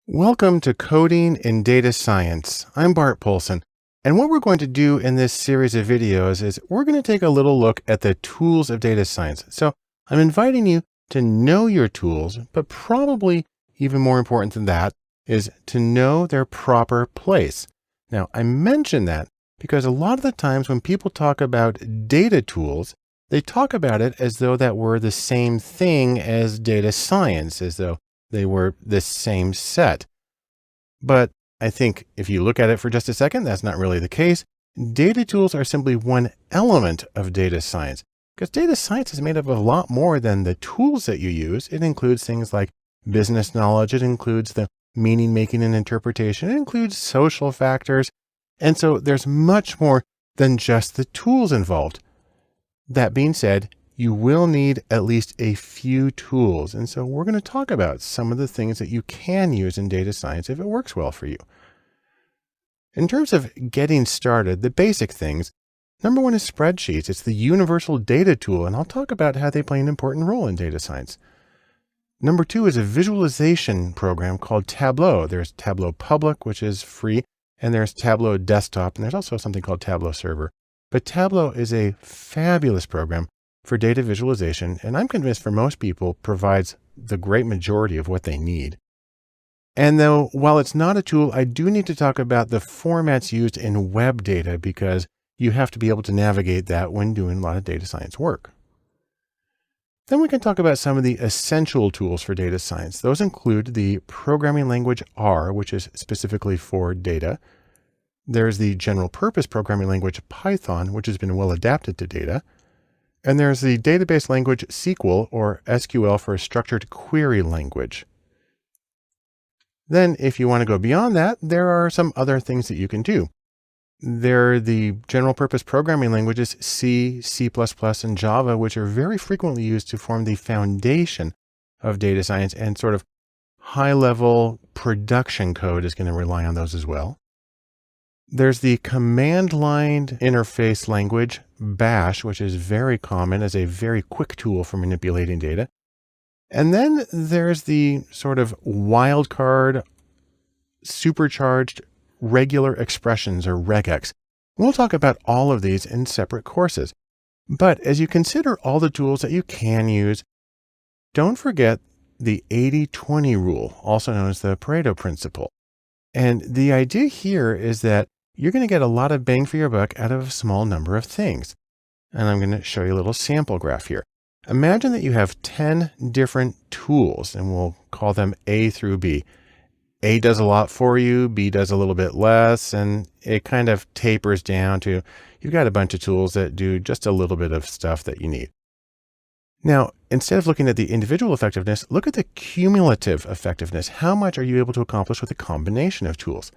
Welcome to Coding in Data Science. I'm Barton Poulson, and what we're going to do in this series of videos is we're going to take a little look at the tools of data science. So I'm inviting you to know your tools, but probably even more important than that is to know their proper place. Now, I mention that because a lot of the times when people talk about data tools, they talk about it as though that were the same thing as data science, as though they were the same set. But I think if you look at it for just a second, that's not really the case. Data tools are simply one element of data science, because data science is made up of a lot more than the tools that you use. It includes things like business knowledge. It includes the meaning making and interpretation. It includes social factors. And so there's much more than just the tools involved. That being said, you will need at least a few tools. And so we're going to talk about some of the things that you can use in data science if it works well for you. In terms of getting started, the basic things, number one is Spreadsheets. It's the universal data tool, and I'll talk about how they play an important role in data science. Number two is a visualization program called Tableau. There's Tableau Public, which is free, and there's Tableau Desktop, and there's also something called Tableau Server. But Tableau is a fabulous program for data visualization, and I'm convinced for most people provides the great majority of what they need. And though, while it's not a tool, I do need to talk about the formats used in web data because you have to be able to navigate that when doing a lot of data science work. Then we can talk about some of the essential tools for data science. Those include the programming language R, which is specifically for data. There's the general purpose programming language Python, which has been well adapted to data. And there's the database language SQL, or SQL for structured query language. Then if you want to go beyond that, there are some other things that you can do. There are the general purpose programming languages C, C++, and Java, which are very frequently used to form the foundation of data science, and sort of high-level production code is going to rely on those as well. There's the command line interface language, Bash, which is very common as a very quick tool for manipulating data. And then there's the sort of wildcard, supercharged regular expressions, or Regex. We'll talk about all of these in separate courses. But as you consider all the tools that you can use, don't forget the 80-20 rule, also known as the Pareto principle. And the idea here is that you're going to get a lot of bang for your buck out of a small number of things. And I'm going to show you a little sample graph here. Imagine that you have 10 different tools, and we'll call them A through B. A does a lot for you, B does a little bit less, and it kind of tapers down to you've got a bunch of tools that do just a little bit of stuff that you need. Now, instead of looking at the individual effectiveness, look at the cumulative effectiveness. How much are you able to accomplish with a combination of tools?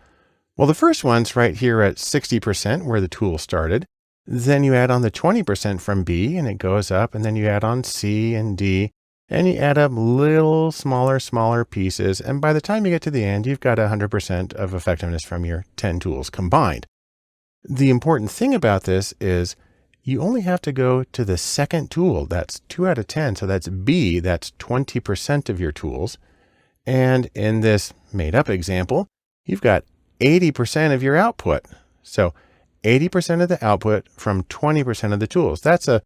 Well, the first one's right here at 60% where the tool started. Then you add on the 20% from B and it goes up, and then you add on C and D, and you add up little smaller pieces. And by the time you get to the end, you've got 100% of effectiveness from your 10 tools combined. The important thing about this is you only have to go to the second tool. That's 2 out of 10. So that's B, that's 20% of your tools. And in this made up example, you've got 80% of your output. So 80% of the output from 20% of the tools. That's a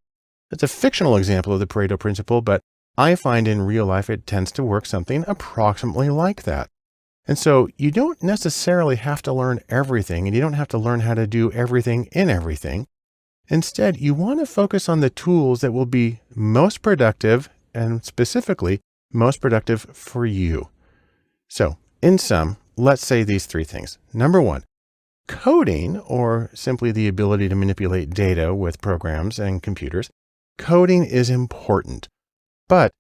fictional example of the Pareto principle, but I find in real life it tends to work something approximately like that. And so you don't necessarily have to learn everything, and you don't have to learn how to do everything in everything. Instead, you want to focus on the tools that will be most productive, and specifically most productive for you. So in sum, let's say these 3 things. Number one, coding, or simply the ability to manipulate data with programs and computers. Coding is important, but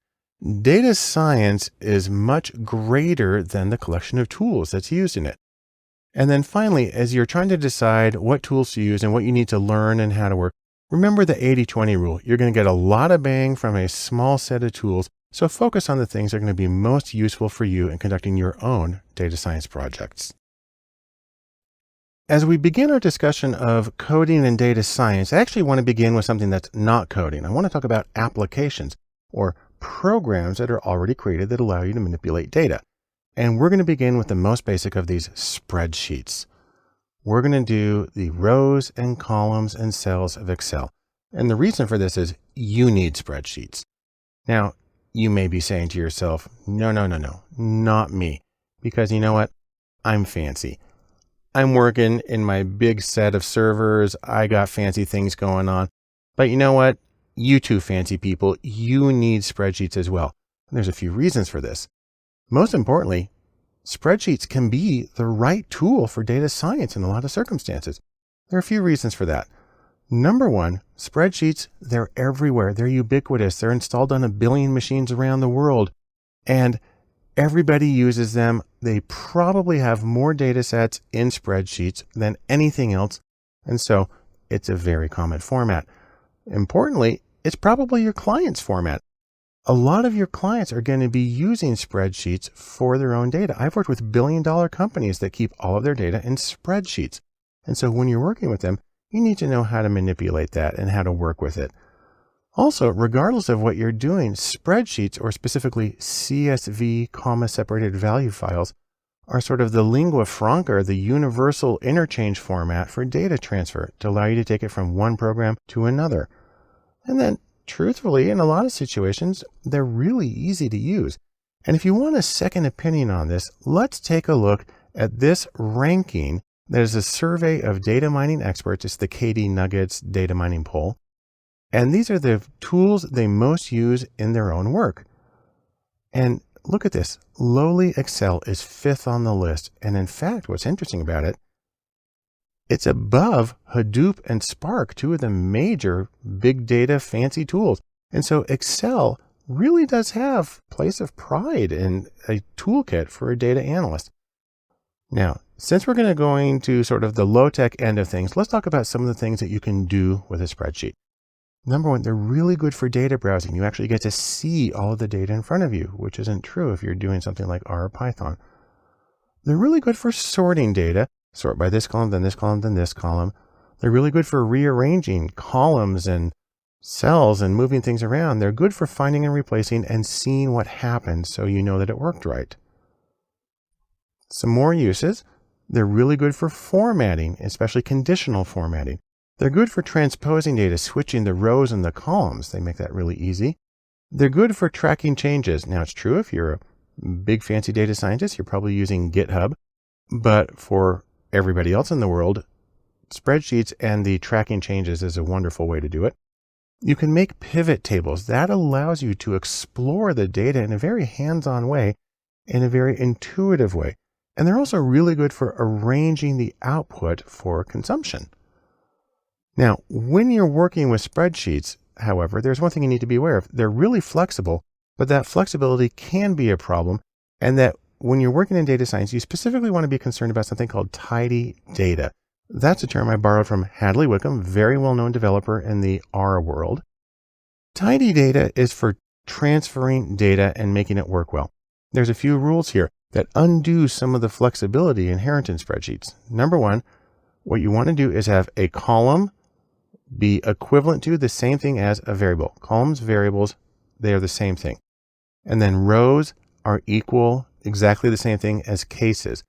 data science is much greater than the collection of tools that's used in it. And then finally, as you're trying to decide what tools to use and what you need to learn and how to work, remember the 80-20 rule. You're going to get a lot of bang from a small set of tools. So focus on the things that are going to be most useful for you in conducting your own data science projects. As we begin our discussion of coding and data science, I actually want to begin with something that's not coding. I want to talk about applications, or programs that are already created that allow you to manipulate data. And we're going to begin with the most basic of these spreadsheets. We're going to do the rows and columns and cells of Excel. And the reason for this is you need spreadsheets. Now, you may be saying to yourself, no, not me. Because you know what? I'm fancy. I'm working in my big set of servers. I got fancy things going on. But you know what? You too, fancy people, you need spreadsheets as well. And there's a few reasons for this. Most importantly, spreadsheets can be the right tool for data science in a lot of circumstances. There are a few reasons for that. Number one, spreadsheets, they're everywhere. They're ubiquitous. They're installed on 1 billion machines around the world. And everybody uses them. They probably have more data sets in spreadsheets than anything else. And so it's a very common format. Importantly, it's probably your client's format. A lot of your clients are going to be using spreadsheets for their own data. I've worked with billion-dollar companies that keep all of their data in spreadsheets. And so when you're working with them, you need to know how to manipulate that and how to work with it. Also, regardless of what you're doing, spreadsheets, or specifically CSV, comma-separated value files, are sort of the lingua franca, the universal interchange format for data transfer to allow you to take it from one program to another. And then, truthfully, in a lot of situations, they're really easy to use. And if you want a second opinion on this, let's take a look at this ranking that is a survey of data mining experts. It's the KD Nuggets data mining poll. And these are the tools they most use in their own work. And look at this. Lowly Excel is 5th on the list. And in fact, what's interesting about it, it's above Hadoop and Spark, two of the major big data fancy tools. And so Excel really does have a place of pride in a toolkit for a data analyst. Now, since we're going to sort of the low-tech end of things, let's talk about some of the things that you can do with a spreadsheet. Number one, they're really good for data browsing. You actually get to see all of the data in front of you, which isn't true if you're doing something like R or Python. They're really good for sorting data. Sort by this column, then this column, then this column. They're really good for rearranging columns and cells and moving things around. They're good for finding and replacing and seeing what happened so you know that it worked right. Some more uses. They're really good for formatting, especially conditional formatting. They're good for transposing data, switching the rows and the columns. They make that really easy. They're good for tracking changes. Now, it's true if you're a big fancy data scientist, you're probably using GitHub. But for everybody else in the world, spreadsheets and the tracking changes is a wonderful way to do it. You can make pivot tables. That allows you to explore the data in a very hands-on way, in a very intuitive way. And they're also really good for arranging the output for consumption. Now, when you're working with spreadsheets, however, there's one thing you need to be aware of. They're really flexible, but that flexibility can be a problem, and that when you're working in data science, you specifically want to be concerned about something called tidy data. That's a term I borrowed from Hadley Wickham, very well-known developer in the R world. Tidy data is for transferring data and making it work well. There's a few rules here that undo some of the flexibility inherent in spreadsheets. Number one, what you want to do is have a column be equivalent to the same thing as a variable. Columns, variables, they are the same thing. And then rows are exactly the same thing as cases.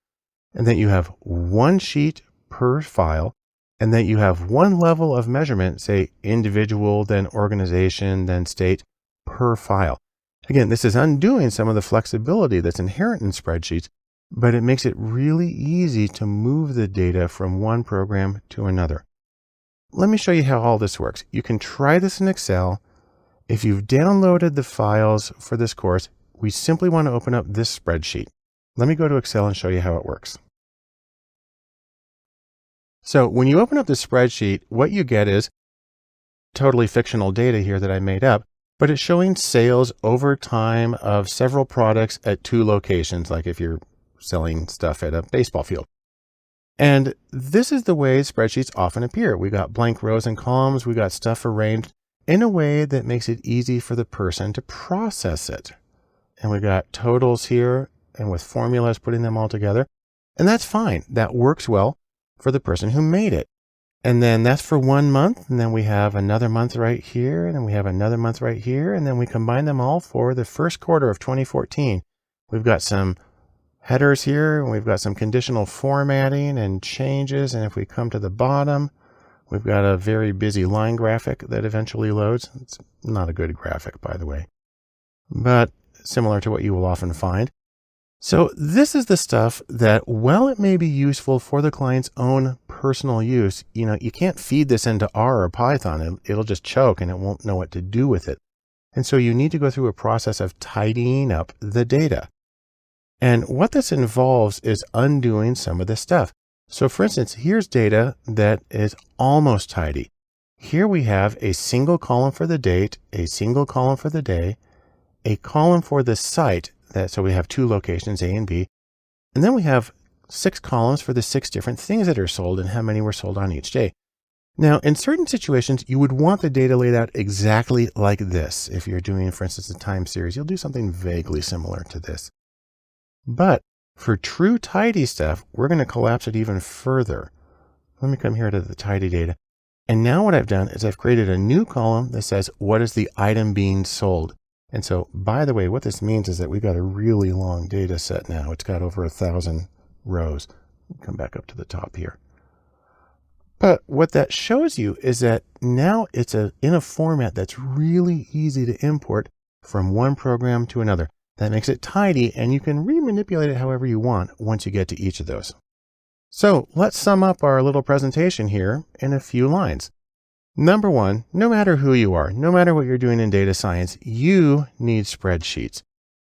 And that you have one sheet per file, and that you have one level of measurement, say individual, then organization, then state, per file. Again, this is undoing some of the flexibility that's inherent in spreadsheets, but it makes it really easy to move the data from one program to another. Let me show you how all this works. You can try this in Excel. If you've downloaded the files for this course, we simply want to open up this spreadsheet. Let me go to Excel and show you how it works. So when you open up the spreadsheet, what you get is totally fictional data here that I made up, but it's showing sales over time of several products at 2 locations, like if you're selling stuff at a baseball field. And this is the way spreadsheets often appear. We got blank rows and columns. We got stuff arranged in a way that makes it easy for the person to process it. And we got totals here and with formulas, putting them all together. And that's fine. That works well for the person who made it. And then that's for 1 month. And then we have another month right here. And then we have another month right here. And then we combine them all for the first quarter of 2014. We've got some headers here, and we've got some conditional formatting and changes. And if we come to the bottom, we've got a very busy line graphic that eventually loads. It's not a good graphic, by the way, but similar to what you will often find. So this is the stuff that, while it may be useful for the client's own personal use, you can't feed this into R or Python. It'll just choke and it won't know what to do with it. And so you need to go through a process of tidying up the data. And what this involves is undoing some of this stuff. So for instance, here's data that is almost tidy. Here we have a single column for the date, a single column for the day, a column for the site. So we have 2 locations, A and B. And then we have 6 columns for the 6 different things that are sold and how many were sold on each day. Now, in certain situations, you would want the data laid out exactly like this. If you're doing, for instance, a time series, you'll do something vaguely similar to this. But for true tidy stuff, we're going to collapse it even further. Let me come here to the tidy data. And now what I've done is I've created a new column that says, what is the item being sold? And so, by the way, what this means is that we've got a really long data set now. It's got over 1,000 rows. Come back up to the top here. But what that shows you is that now it's in a format that's really easy to import from one program to another. That makes it tidy, and you can remanipulate it however you want once you get to each of those. So let's sum up our little presentation here in a few lines. Number 1, no matter who you are, no matter what you're doing in data science, you need spreadsheets.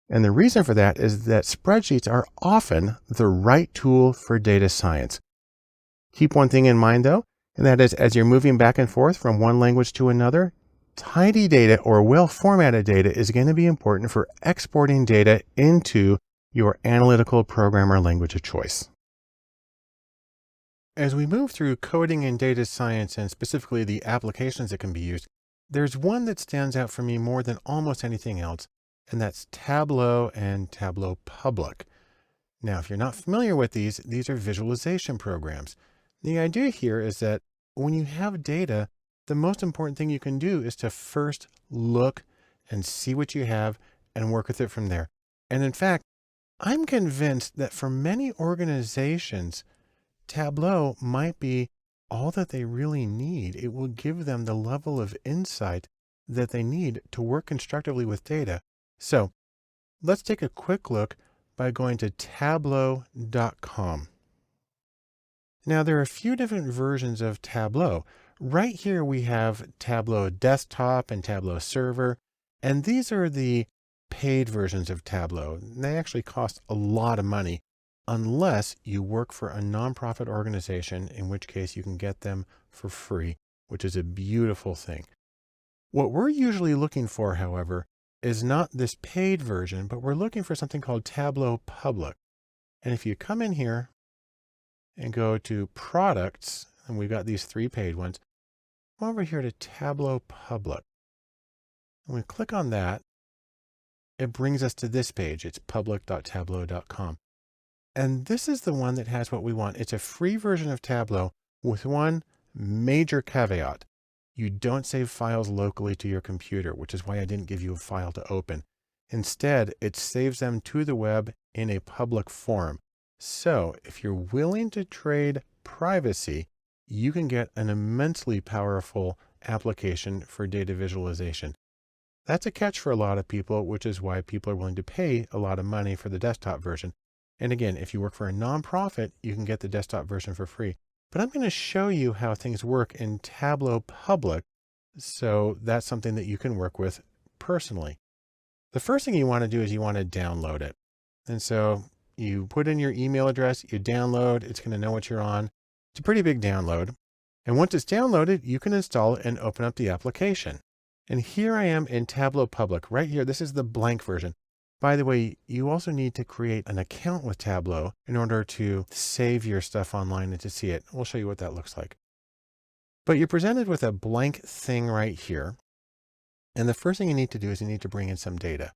And the reason for that is that spreadsheets are often the right tool for data science. Keep one thing in mind though, and that is, as you're moving back and forth from one language to another, tidy data or well-formatted data is going to be important for exporting data into your analytical programmer language of choice. As we move through coding and data science, and specifically the applications that can be used, there's one that stands out for me more than almost anything else, and that's Tableau and Tableau Public. Now, if you're not familiar with these are visualization programs. The idea here is that when you have data, the most important thing you can do is to first look and see what you have and work with it from there. And in fact, I'm convinced that for many organizations, Tableau might be all that they really need. It will give them the level of insight that they need to work constructively with data. So let's take a quick look by going to tableau.com. Now there are a few different versions of Tableau. Right here we have Tableau Desktop and Tableau Server, and these are the paid versions of Tableau. They actually cost a lot of money, unless you work for a nonprofit organization, in which case you can get them for free, which is a beautiful thing. What we're usually looking for, however, is not this paid version, but we're looking for something called Tableau Public. And if you come in here and go to Products, and we've got these 3 paid ones, come over here to Tableau Public. When we click on that, it brings us to this page. It's public.tableau.com. And this is the one that has what we want. It's a free version of Tableau with one major caveat. You don't save files locally to your computer, which is why I didn't give you a file to open. Instead, it saves them to the web in a public form. So if you're willing to trade privacy, you can get an immensely powerful application for data visualization. That's a catch for a lot of people, which is why people are willing to pay a lot of money for the desktop version. And again, if you work for a nonprofit, you can get the desktop version for free. But I'm going to show you how things work in Tableau Public. So that's something that you can work with personally. The first thing you want to do is you want to download it. And so you put in your email address, you download, it's going to know what you're on. It's a pretty big download. And once it's downloaded, you can install it and open up the application. And here I am in Tableau Public right here. This is the blank version. By the way, you also need to create an account with Tableau in order to save your stuff online and to see it. We'll show you what that looks like. But you're presented with a blank thing right here. And the first thing you need to do is you need to bring in some data.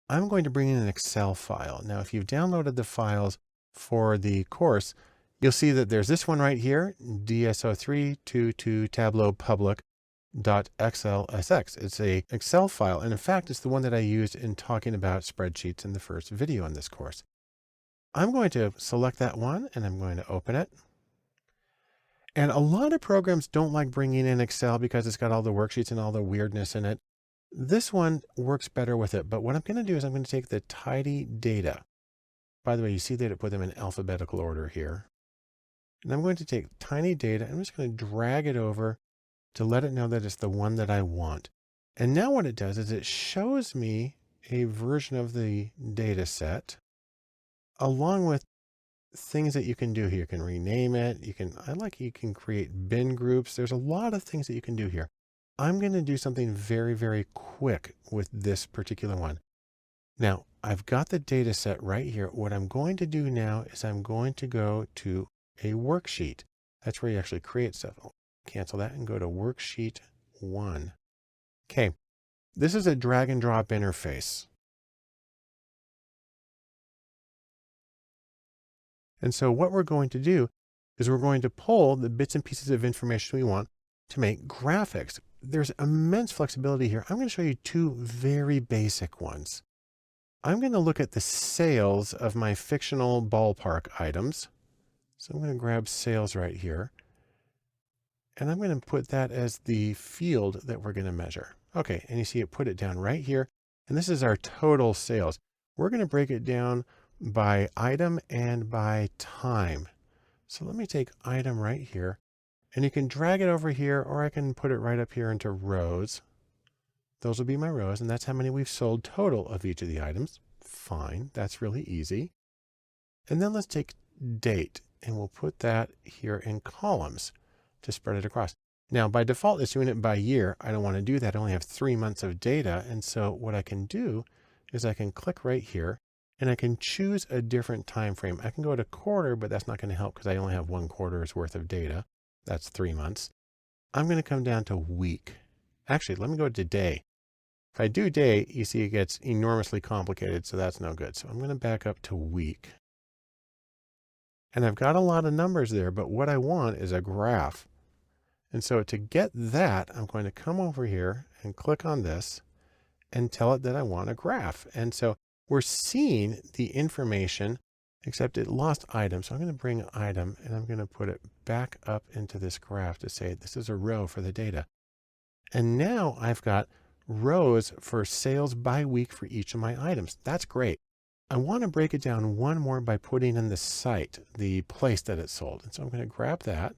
I'm going to bring in an Excel file. Now, if you've downloaded the files for the course, you'll see that there's this one right here, DSO322 Tableau Public .xlsx. It's a Excel file. And in fact, it's the one that I used in talking about spreadsheets in the first video in this course. I'm going to select that one and I'm going to open it. And a lot of programs don't like bringing in Excel because it's got all the worksheets and all the weirdness in it. This one works better with it. But what I'm going to do is I'm going to take the tidy data. By the way, you see that it put them in alphabetical order here. And I'm going to take tiny data. I'm just going to drag it over to let it know that it's the one that I want. And now what it does is it shows me a version of the data set along with things that you can do here. You can rename it. You can create bin groups. There's a lot of things that you can do here. I'm going to do something very, very quick with this particular one. Now I've got the data set right here. What I'm going to do now is I'm going to go to a worksheet. That's where you actually create stuff. I'll cancel that and go to worksheet 1. Okay. This is a drag and drop interface. And so what we're going to do is we're going to pull the bits and pieces of information we want to make graphics. There's immense flexibility here. I'm going to show you two very basic ones. I'm going to look at the sales of my fictional ballpark items. So I'm going to grab sales right here. And I'm going to put that as the field that we're going to measure. Okay, and you see it put it down right here. And this is our total sales. We're going to break it down by item and by time. So let me take item right here. And you can drag it over here, or I can put it right up here into rows. Those will be my rows, and that's how many we've sold total of each of the items. Fine, that's really easy. And then let's take date, and we'll put that here in columns to spread it across. Now, by default, it's doing it by year. I don't want to do that. I only have 3 months of data. And so what I can do is I can click right here and I can choose a different time frame. I can go to quarter, but that's not going to help because I only have 1 quarter's worth of data. That's 3 months. I'm going to come down to week. Actually, let me go to day. If I do day, you see it gets enormously complicated, so that's no good. So I'm going to back up to week. And I've got a lot of numbers there, but what I want is a graph. And so to get that, I'm going to come over here and click on this and tell it that I want a graph. And so we're seeing the information, except it lost item. So I'm going to bring item and I'm going to put it back up into this graph to say this is a row for the data. And now I've got rows for sales by week for each of my items. That's great. I want to break it down one more by putting in the site, the place that it's sold. And so I'm going to grab that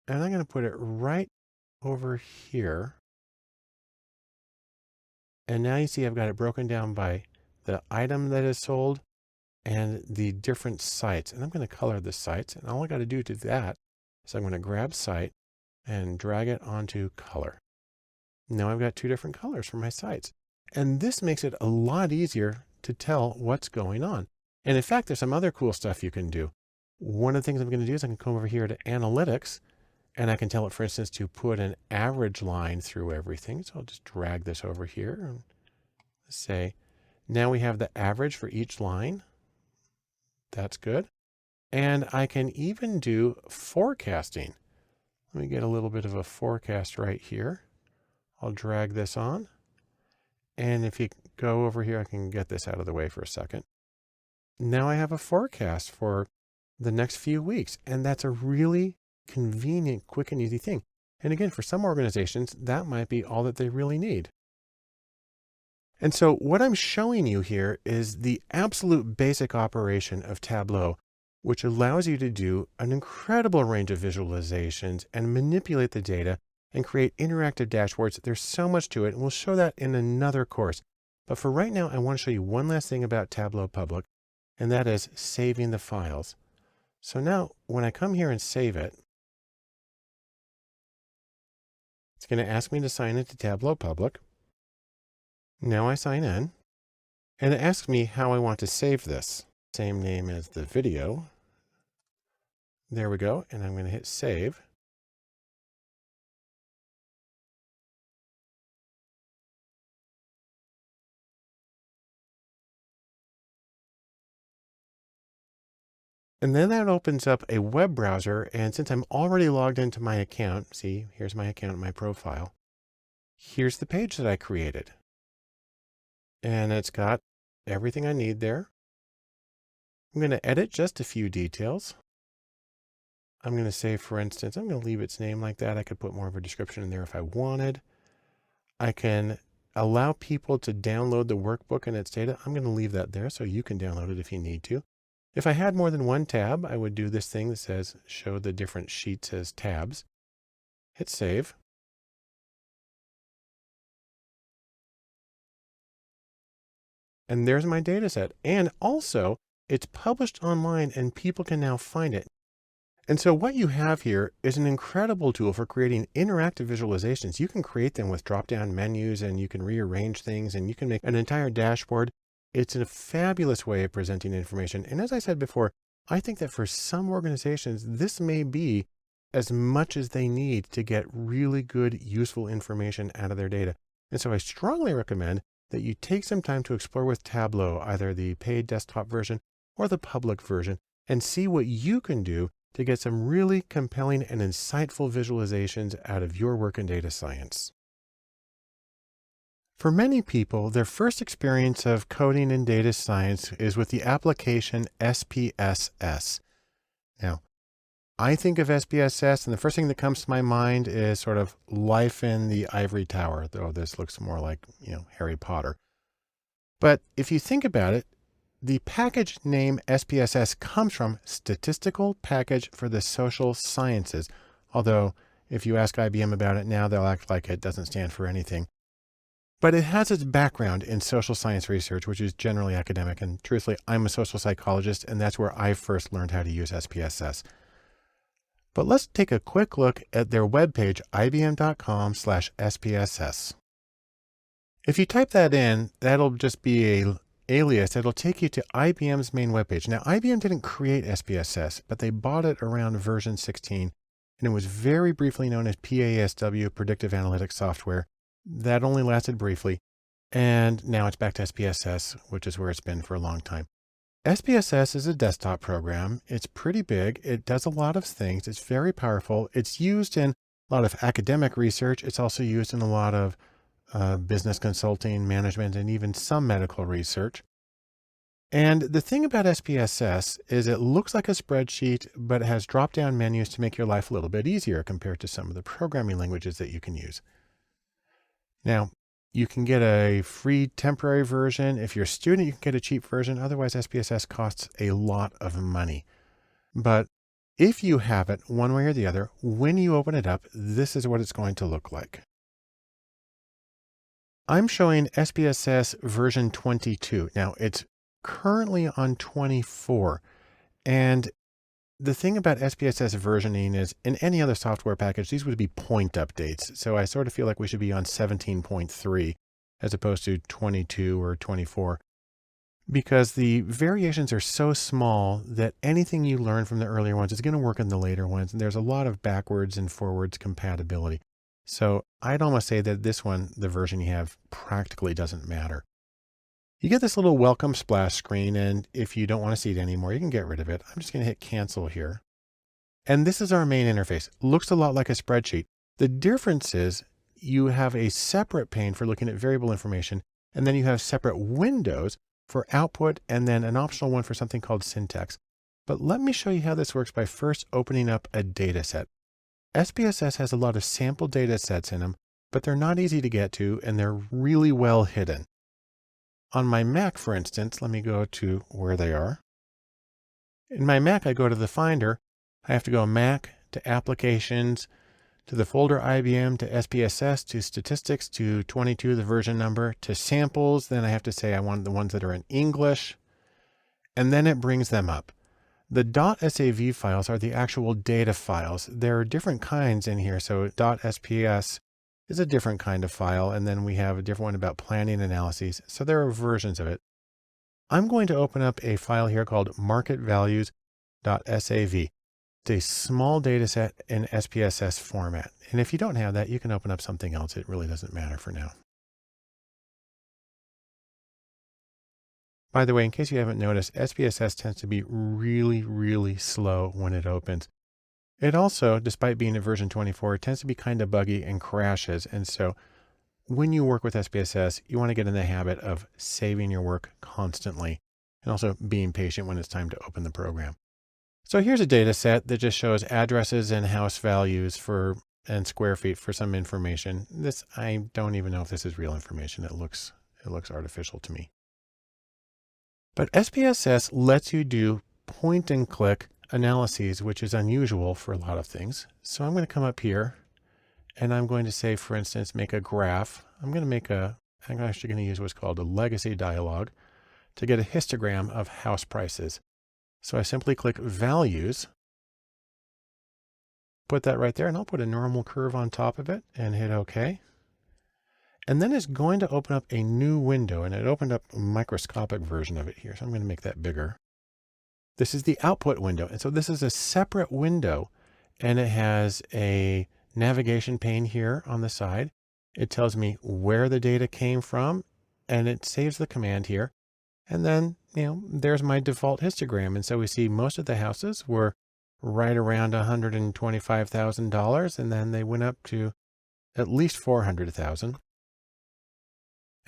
and I'm going to put it right over here. And now you see I've got it broken down by the item that is sold and the different sites. And I'm going to color the sites. And all I got to do that is I'm going to grab site and drag it onto color. Now I've got 2 different colors for my sites. And this makes it a lot easier to tell what's going on. And in fact, there's some other cool stuff you can do. One of the things I'm going to do is I can come over here to analytics and I can tell it, for instance, to put an average line through everything. So I'll just drag this over here and say, now we have the average for each line. That's good. And I can even do forecasting. Let me get a little bit of a forecast right here. I'll drag this on. And if you go over here, I can get this out of the way for a second. Now I have a forecast for the next few weeks. And that's a really convenient, quick and easy thing. And again, for some organizations, that might be all that they really need. And so what I'm showing you here is the absolute basic operation of Tableau, which allows you to do an incredible range of visualizations and manipulate the data and create interactive dashboards. There's so much to it, and we'll show that in another course. But for right now, I want to show you one last thing about Tableau Public, and that is saving the files. So now when I come here and save it, it's going to ask me to sign into Tableau Public. Now I sign in, and it asks me how I want to save this. Same name as the video. There we go, and I'm going to hit save. And then that opens up a web browser, and since I'm already logged into my account, see, here's my account, my profile. Here's the page that I created. And it's got everything I need there. I'm going to edit just a few details. I'm going to say, for instance, I'm going to leave its name like that. I could put more of a description in there if I wanted. I can allow people to download the workbook and its data. I'm going to leave that there so you can download it if you need to. If I had more than one tab, I would do this thing that says show the different sheets as tabs. Hit save. And there's my data set. And also, it's published online and people can now find it. And so what you have here is an incredible tool for creating interactive visualizations. You can create them with drop-down menus and you can rearrange things and you can make an entire dashboard. It's a fabulous way of presenting information. And as I said before, I think that for some organizations, this may be as much as they need to get really good, useful information out of their data. And so I strongly recommend that you take some time to explore with Tableau, either the paid desktop version or the public version, and see what you can do to get some really compelling and insightful visualizations out of your work in data science. For many people, their first experience of coding in data science is with the application SPSS. Now, I think of SPSS, and the first thing that comes to my mind is sort of life in the ivory tower, though this looks more like, Harry Potter. But if you think about it, the package name SPSS comes from Statistical Package for the Social Sciences, although if you ask IBM about it now, they'll act like it doesn't stand for anything. But it has its background in social science research, which is generally academic, and truthfully, I'm a social psychologist, and that's where I first learned how to use SPSS. But let's take a quick look at their webpage, ibm.com/SPSS. If you type that in, that'll just be a alias. It'll take you to IBM's main webpage. Now, IBM didn't create SPSS, but they bought it around version 16, and it was very briefly known as PASW, Predictive Analytics Software. That only lasted briefly, and now it's back to SPSS, which is where it's been for a long time. SPSS is a desktop program. It's pretty big. It does a lot of things. It's very powerful. It's used in a lot of academic research. It's also used in a lot of business consulting, management, and even some medical research. And the thing about SPSS is it looks like a spreadsheet, but it has drop-down menus to make your life a little bit easier compared to some of the programming languages that you can use. Now, you can get a free temporary version. If you're a student, you can get a cheap version. Otherwise, SPSS costs a lot of money. But if you have it one way or the other, when you open it up, this is what it's going to look like. I'm showing SPSS version 22. Now, it's currently on 24. And the thing about SPSS versioning is in any other software package, these would be point updates. So I sort of feel like we should be on 17.3 as opposed to 22 or 24, because the variations are so small that anything you learn from the earlier ones is going to work in the later ones. And there's a lot of backwards and forwards compatibility. So I'd almost say that this one, the version you have, practically doesn't matter. You get this little welcome splash screen, and if you don't want to see it anymore, you can get rid of it. I'm just going to hit cancel here. And this is our main interface. Looks a lot like a spreadsheet. The difference is you have a separate pane for looking at variable information, and then you have separate windows for output, and then an optional one for something called syntax. But let me show you how this works by first opening up a data set. SPSS has a lot of sample data sets in them, but they're not easy to get to, and they're really well hidden. On my Mac, for instance, let me go to where they are. In my Mac, I go to the Finder. I have to go Mac to Applications, to the folder IBM, to SPSS, to Statistics, to 22, the version number, to Samples. Then I have to say I want the ones that are in English. And then it brings them up. The .sav files are the actual data files. There are different kinds in here. So .sps is a different kind of file. And then we have a different one about planning analyses. So there are versions of it. I'm going to open up a file here called marketvalues.sav. It's a small data set in SPSS format. And if you don't have that, you can open up something else. It really doesn't matter for now. By the way, in case you haven't noticed, SPSS tends to be really, really slow when it opens. It also, despite being at version 24, tends to be kind of buggy and crashes. And so when you work with SPSS, you want to get in the habit of saving your work constantly. and also being patient when it's time to open the program. So here's a data set that just shows addresses and house values and square feet for some information. I don't even know if this is real information. It looks artificial to me. But SPSS lets you do point and click analyses, which is unusual for a lot of things. So I'm going to come up here and I'm going to say, for instance, make a graph. I'm actually going to use what's called a legacy dialog to get a histogram of house prices. So I simply click values, put that right there, and I'll put a normal curve on top of it and hit OK. And then it's going to open up a new window, and it opened up a microscopic version of it here. So I'm going to make that bigger. This is the output window. And so this is a separate window, and it has a navigation pane here on the side. It tells me where the data came from, and it saves the command here. And then, there's my default histogram. And so we see most of the houses were right around $125,000, and then they went up to at least 400,000.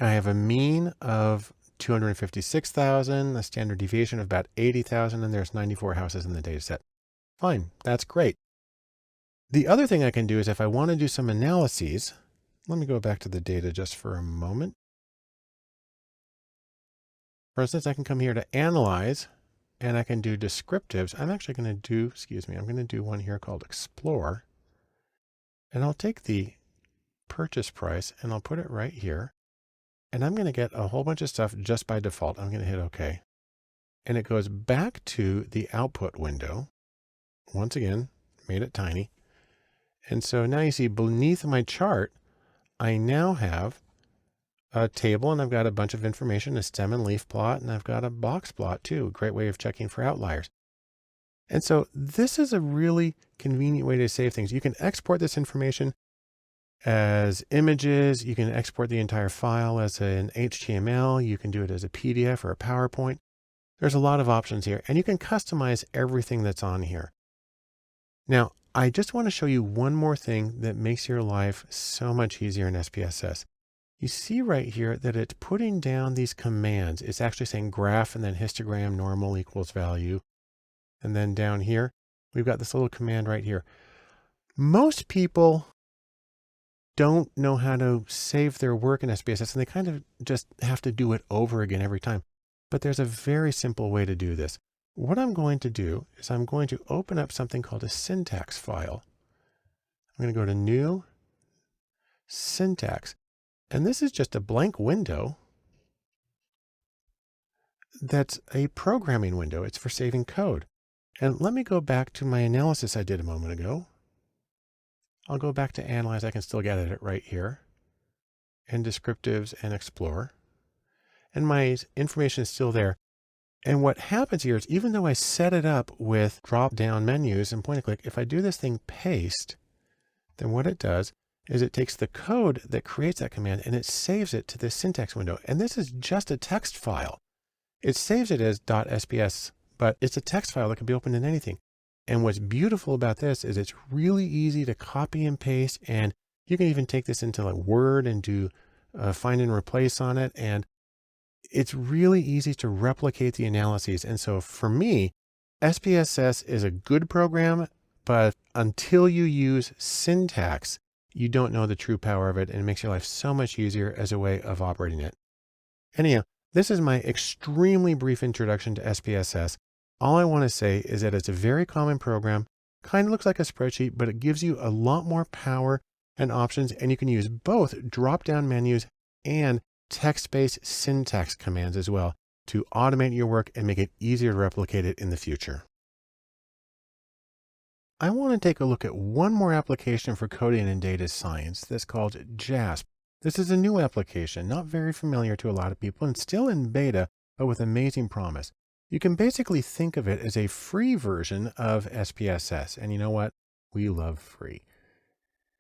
I have a mean of 256,000, a standard deviation of about 80,000, and there's 94 houses in the data set. Fine, that's great. The other thing I can do is if I want to do some analyses, let me go back to the data just for a moment. For instance, I can come here to analyze, and I can do descriptives. I'm actually going to I'm going to do one here called explore. And I'll take the purchase price and I'll put it right here. And I'm going to get a whole bunch of stuff just by default. I'm going to hit OK. And it goes back to the output window. Once again, made it tiny. And so now you see beneath my chart, I now have a table, and I've got a bunch of information, a stem and leaf plot, and I've got a box plot too. A great way of checking for outliers. And so this is a really convenient way to save things. You can export this information as images. You can export the entire file as an HTML. You can do it as a PDF or a PowerPoint. There's a lot of options here, and you can customize everything that's on here. Now, I just want to show you one more thing that makes your life so much easier in SPSS. You see right here that it's putting down these commands. It's actually saying graph and then histogram normal equals value. And then down here, we've got this little command right here. Most people don't know how to save their work in SPSS, and they kind of just have to do it over again every time. But there's a very simple way to do this. What I'm going to do is I'm going to open up something called a syntax file. I'm going to go to New, Syntax. And this is just a blank window that's a programming window. It's for saving code. And let me go back to my analysis I did a moment ago. I'll go back to Analyze. I can still get at it right here. And Descriptives and Explore. And my information is still there. And what happens here is even though I set it up with drop-down menus and point and click, if I do this thing paste, then what it does is it takes the code that creates that command and it saves it to this syntax window. And this is just a text file. It saves it as .sps, but it's a text file that can be opened in anything. And what's beautiful about this is it's really easy to copy and paste, and you can even take this into like Word and do find and replace on it. And it's really easy to replicate the analyses. And so for me, SPSS is a good program, but until you use syntax, you don't know the true power of it, and it makes your life so much easier as a way of operating it. Anyhow, this is my extremely brief introduction to SPSS. All I want to say is that it's a very common program, kind of looks like a spreadsheet, but it gives you a lot more power and options, and you can use both drop-down menus and text-based syntax commands as well to automate your work and make it easier to replicate it in the future. I want to take a look at one more application for coding and data science that's called JASP. This is a new application, not very familiar to a lot of people and still in beta, but with amazing promise. You can basically think of it as a free version of SPSS. And you know what? We love free.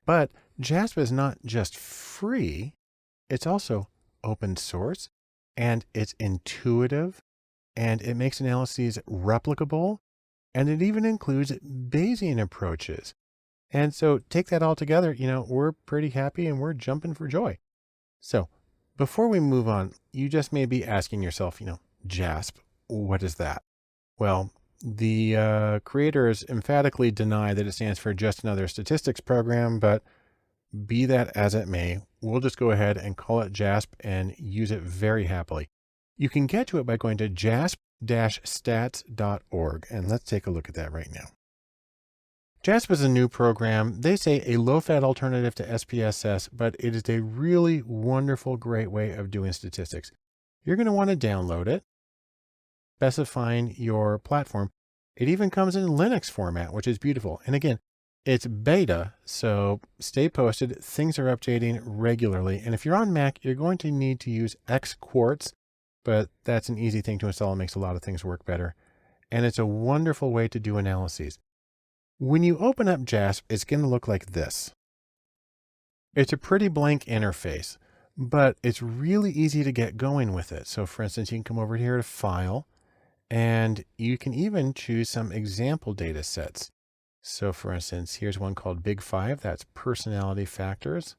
But JASP is not just free, it's also open source, and it's intuitive, and it makes analyses replicable, and it even includes Bayesian approaches. And so take that all together, we're pretty happy and we're jumping for joy. So before we move on, you just may be asking yourself, JASP, What is that? Well, the creators emphatically deny that it stands for just another statistics program, but be that as it may, we'll just go ahead and call it JASP and use it very happily. You can get to it by going to jasp-stats.org, and let's take a look at that right now. JASP is a new program. They say a low-fat alternative to SPSS, but it is a really wonderful, great way of doing statistics. You're going to want to download it, specifying your platform. It even comes in Linux format, which is beautiful. And again, it's beta, so stay posted. Things are updating regularly. And if you're on Mac, you're going to need to use Xquartz, but that's an easy thing to install. It makes a lot of things work better. And it's a wonderful way to do analyses. When you open up JASP, it's going to look like this. It's a pretty blank interface, but it's really easy to get going with it. So for instance, you can come over here to File, and you can even choose some example data sets. So for instance, here's one called Big Five. That's personality factors.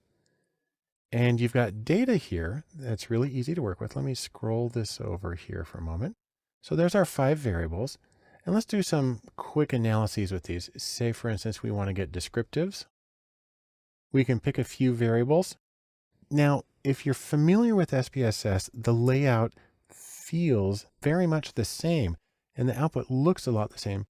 And you've got data here that's really easy to work with. Let me scroll this over here for a moment. So there's our 5 variables. And let's do some quick analyses with these. Say, for instance, we want to get descriptives. We can pick a few variables. Now, if you're familiar with SPSS, the layout feels very much the same and the output looks a lot the same.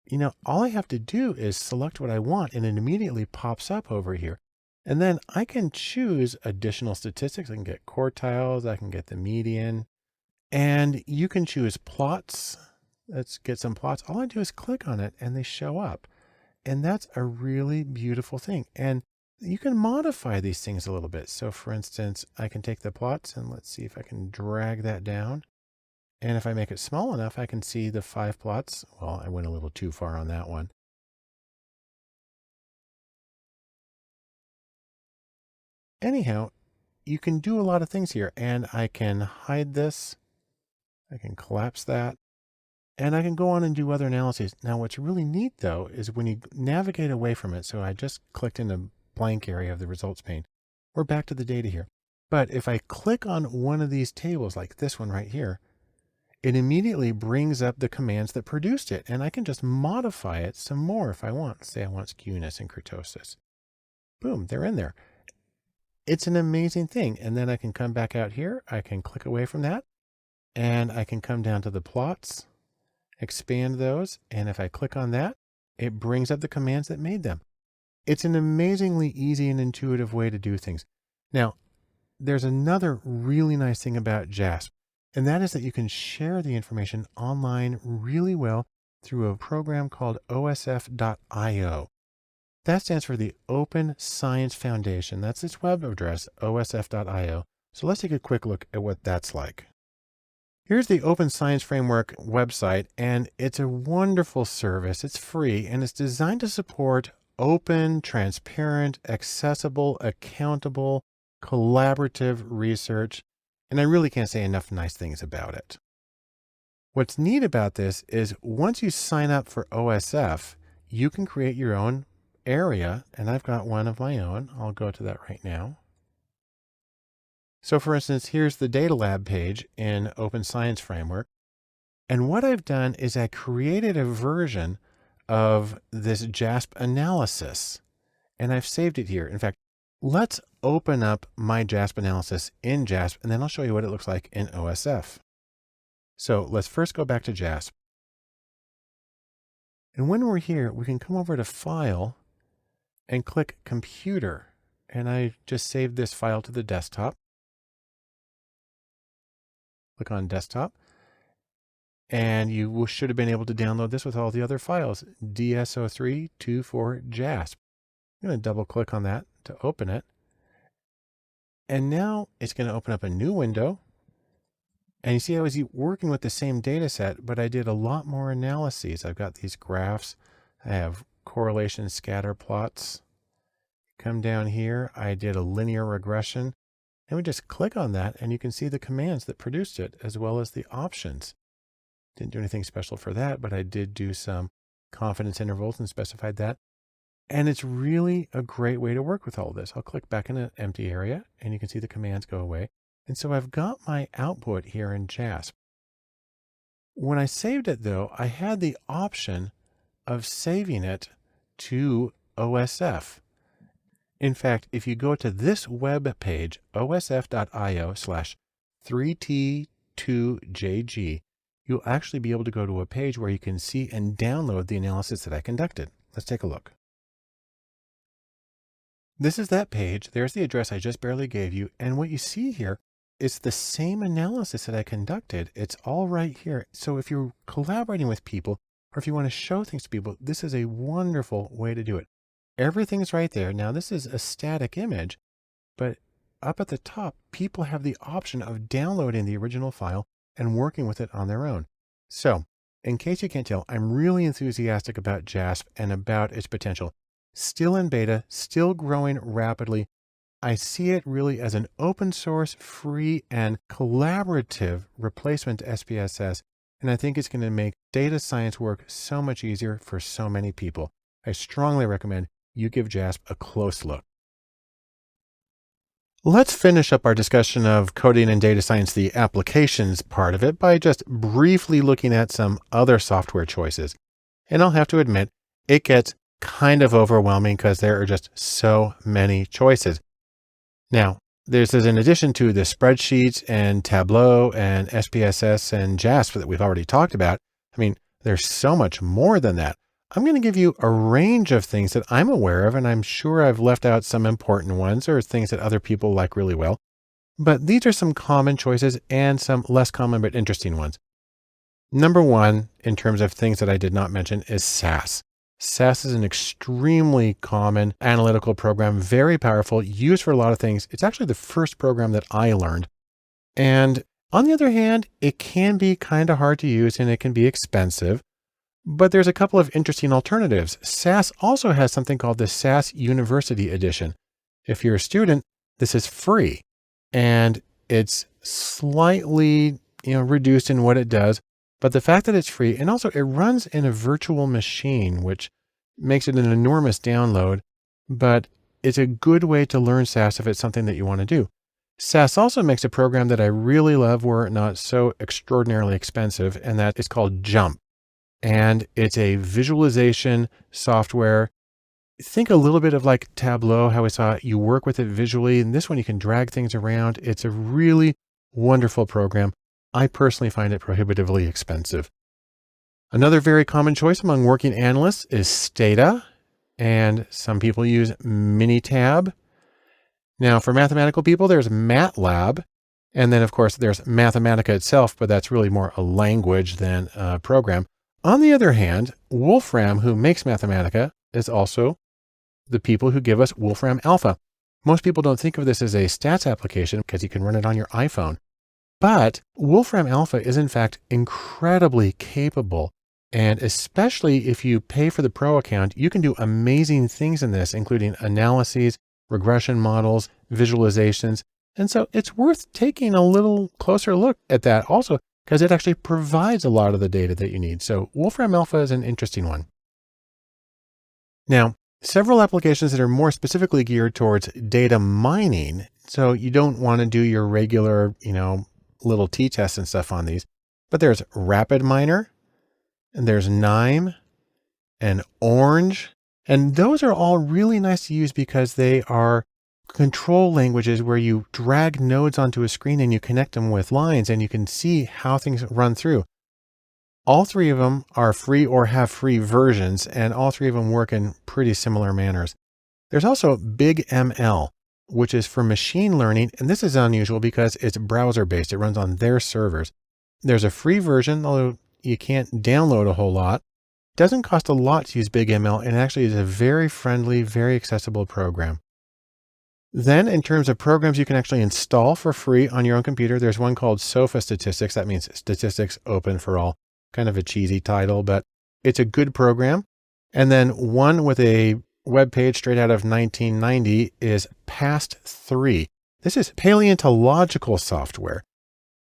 You know, all I have to do is select what I want and it immediately pops up over here. And then I can choose additional statistics. I can get quartiles, I can get the median, and you can choose plots. Let's get some plots. All I do is click on it and they show up. And that's a really beautiful thing. And you can modify these things a little bit. So for instance, I can take the plots and let's see if I can drag that down. And if I make it small enough, I can see the 5 plots. Well, I went a little too far on that one. Anyhow, you can do a lot of things here, and I can hide this. I can collapse that. And I can go on and do other analyses. Now, what's really neat, though, is when you navigate away from it. So I just clicked in the blank area of the results pane. We're back to the data here. But if I click on one of these tables, like this one right here, it immediately brings up the commands that produced it. And I can just modify it some more if I want. Say I want skewness and kurtosis. Boom, they're in there. It's an amazing thing. And then I can come back out here. I can click away from that. And I can come down to the plots, expand those, and if I click on that, it brings up the commands that made them. It's an amazingly easy and intuitive way to do things. Now, there's another really nice thing about JASP, and that is that you can share the information online really well through a program called osf.io. That stands for the Open Science Foundation. That's its web address, osf.io. So let's take a quick look at what that's like. Here's the Open Science Framework website, and it's a wonderful service. It's free, and it's designed to support open, transparent, accessible, accountable, collaborative research. And I really can't say enough nice things about it. What's neat about this is once you sign up for OSF, you can create your own area, and I've got one of my own. I'll go to that right now. So for instance, here's the Data Lab page in Open Science Framework. And what I've done is I created a version of this JASP analysis, and I've saved it here. In fact, let's open up my JASP analysis in JASP, and then I'll show you what it looks like in OSF. So let's first go back to JASP. And when we're here, we can come over to File and click Computer. And I just saved this file to the desktop. Click on Desktop. And you should have been able to download this with all the other files, DSO324JASP. I'm going to double click on that to open it. And now it's going to open up a new window. And you see I was working with the same data set, but I did a lot more analyses. I've got these graphs. I have correlation scatter plots. Come down here, I did a linear regression. And we just click on that and you can see the commands that produced it as well as the options. Didn't do anything special for that, but I did do some confidence intervals and specified that. And it's really a great way to work with all of this. I'll click back in an empty area and you can see the commands go away. And so I've got my output here in JASP. When I saved it though, I had the option of saving it to OSF. In fact, if you go to this web page, osf.io/3t2jg, you'll actually be able to go to a page where you can see and download the analysis that I conducted. Let's take a look. This is that page. There's the address I just barely gave you. And what you see here is the same analysis that I conducted. It's all right here. So if you're collaborating with people, or if you want to show things to people, this is a wonderful way to do it. Everything's right there. Now this is a static image, but up at the top, people have the option of downloading the original file and working with it on their own. So in case you can't tell, I'm really enthusiastic about JASP and about its potential. Still in beta, still growing rapidly. I see it really as an open source, free and collaborative replacement to SPSS. And I think it's going to make data science work so much easier for so many people. I strongly recommend you give JASP a close look. Let's finish up our discussion of coding and data science, the applications part of it, by just briefly looking at some other software choices. And I'll have to admit, it gets kind of overwhelming because there are just so many choices. Now, this is in addition to the spreadsheets and Tableau and SPSS and JASP that we've already talked about. I mean, there's so much more than that. I'm going to give you a range of things that I'm aware of, and I'm sure I've left out some important ones or things that other people like really well. But these are some common choices and some less common but interesting ones. Number one, in terms of things that I did not mention, is SAS. SAS is an extremely common analytical program, very powerful, used for a lot of things. It's actually the first program that I learned. And on the other hand, it can be kind of hard to use and it can be expensive. But there's a couple of interesting alternatives. SAS also has something called the SAS University Edition. If you're a student, this is free and it's slightly, reduced in what it does. But the fact that it's free, and also it runs in a virtual machine, which makes it an enormous download, but it's a good way to learn SAS if it's something that you want to do. SAS also makes a program that I really love were it not so extraordinarily expensive, and that is called JUMP. And it's a visualization software. Think a little bit of like Tableau, how we saw it. You work with it visually, and this one you can drag things around. It's a really wonderful program. I personally find it prohibitively expensive. Another very common choice among working analysts is Stata, and some people use Minitab. Now for mathematical people, there's MATLAB, and then of course there's Mathematica itself, but that's really more a language than a program. On the other hand, Wolfram, who makes Mathematica, is also the people who give us Wolfram Alpha. Most people don't think of this as a stats application because you can run it on your iPhone. But Wolfram Alpha is in fact incredibly capable. And especially if you pay for the pro account, you can do amazing things in this, including analyses, regression models, visualizations. And so it's worth taking a little closer look at that also, because it actually provides a lot of the data that you need. So Wolfram Alpha is an interesting one. Now, several applications that are more specifically geared towards data mining. So you don't want to do your regular, little t-tests and stuff on these, but there's RapidMiner and there's KNIME and Orange. And those are all really nice to use because they are control languages where you drag nodes onto a screen and you connect them with lines and you can see how things run through. All three of them are free or have free versions, and all three of them work in pretty similar manners. There's also BigML, which is for machine learning. And this is unusual because it's browser based. It runs on their servers. There's a free version, although you can't download a whole lot. It doesn't cost a lot to use BigML, and actually is a very friendly, very accessible program. Then in terms of programs you can actually install for free on your own computer, there's one called SOFA Statistics. That means Statistics Open for All. Kind of a cheesy title, but it's a good program. And then one with a web page straight out of 1990 is PAST3. This is paleontological software.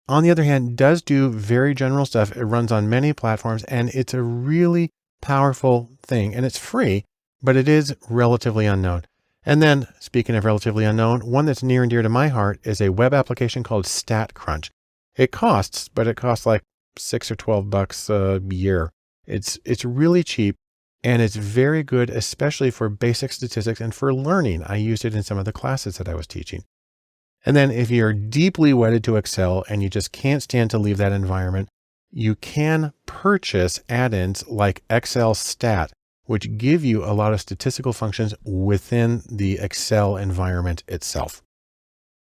On the other hand, does do very general stuff. It runs on many platforms and it's a really powerful thing, and it's free, but it is relatively unknown. And then speaking of relatively unknown, one that's near and dear to my heart is a web application called StatCrunch. It costs, but it costs like $6 or $12 a year. It's really cheap, and it's very good, especially for basic statistics and for learning. I used it in some of the classes that I was teaching. And then if you're deeply wedded to Excel and you just can't stand to leave that environment, you can purchase add-ins like Excel Stat, which give you a lot of statistical functions within the Excel environment itself.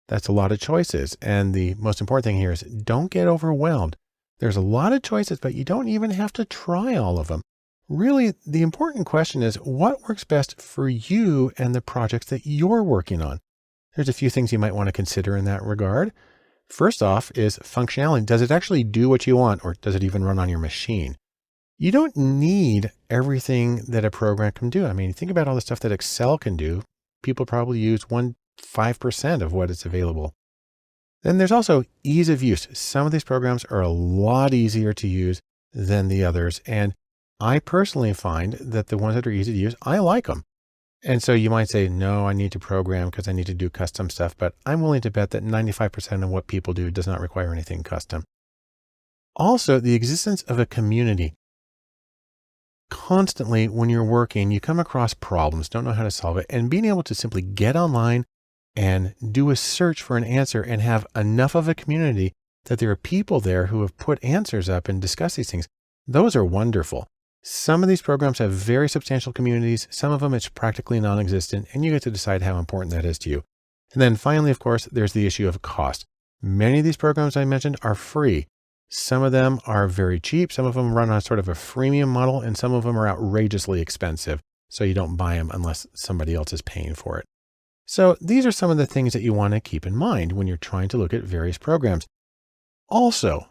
That's a lot of choices. And the most important thing here is don't get overwhelmed. There's a lot of choices, but you don't even have to try all of them. Really, the important question is what works best for you and the projects that you're working on. There's a few things you might want to consider in that regard. First off is functionality. Does it actually do what you want, or does it even run on your machine? You don't need everything that a program can do. I mean, think about all the stuff that Excel can do. People probably use 5% of what is available. Then there's also ease of use. Some of these programs are a lot easier to use than the others. And I personally find that the ones that are easy to use, I like them. And so you might say, no, I need to program because I need to do custom stuff, but I'm willing to bet that 95% of what people do does not require anything custom. Also, the existence of a community. Constantly when you're working, you come across problems, don't know how to solve it, and being able to simply get online and do a search for an answer and have enough of a community that there are people there who have put answers up and discuss these things. Those are wonderful. Some of these programs have very substantial communities. Some of them it's practically non-existent, and you get to decide how important that is to you. And then finally, of course, there's the issue of cost. Many of these programs I mentioned are free. Some of them are very cheap. Some of them run on sort of a freemium model, and some of them are outrageously expensive. So you don't buy them unless somebody else is paying for it. So these are some of the things that you want to keep in mind when you're trying to look at various programs. Also,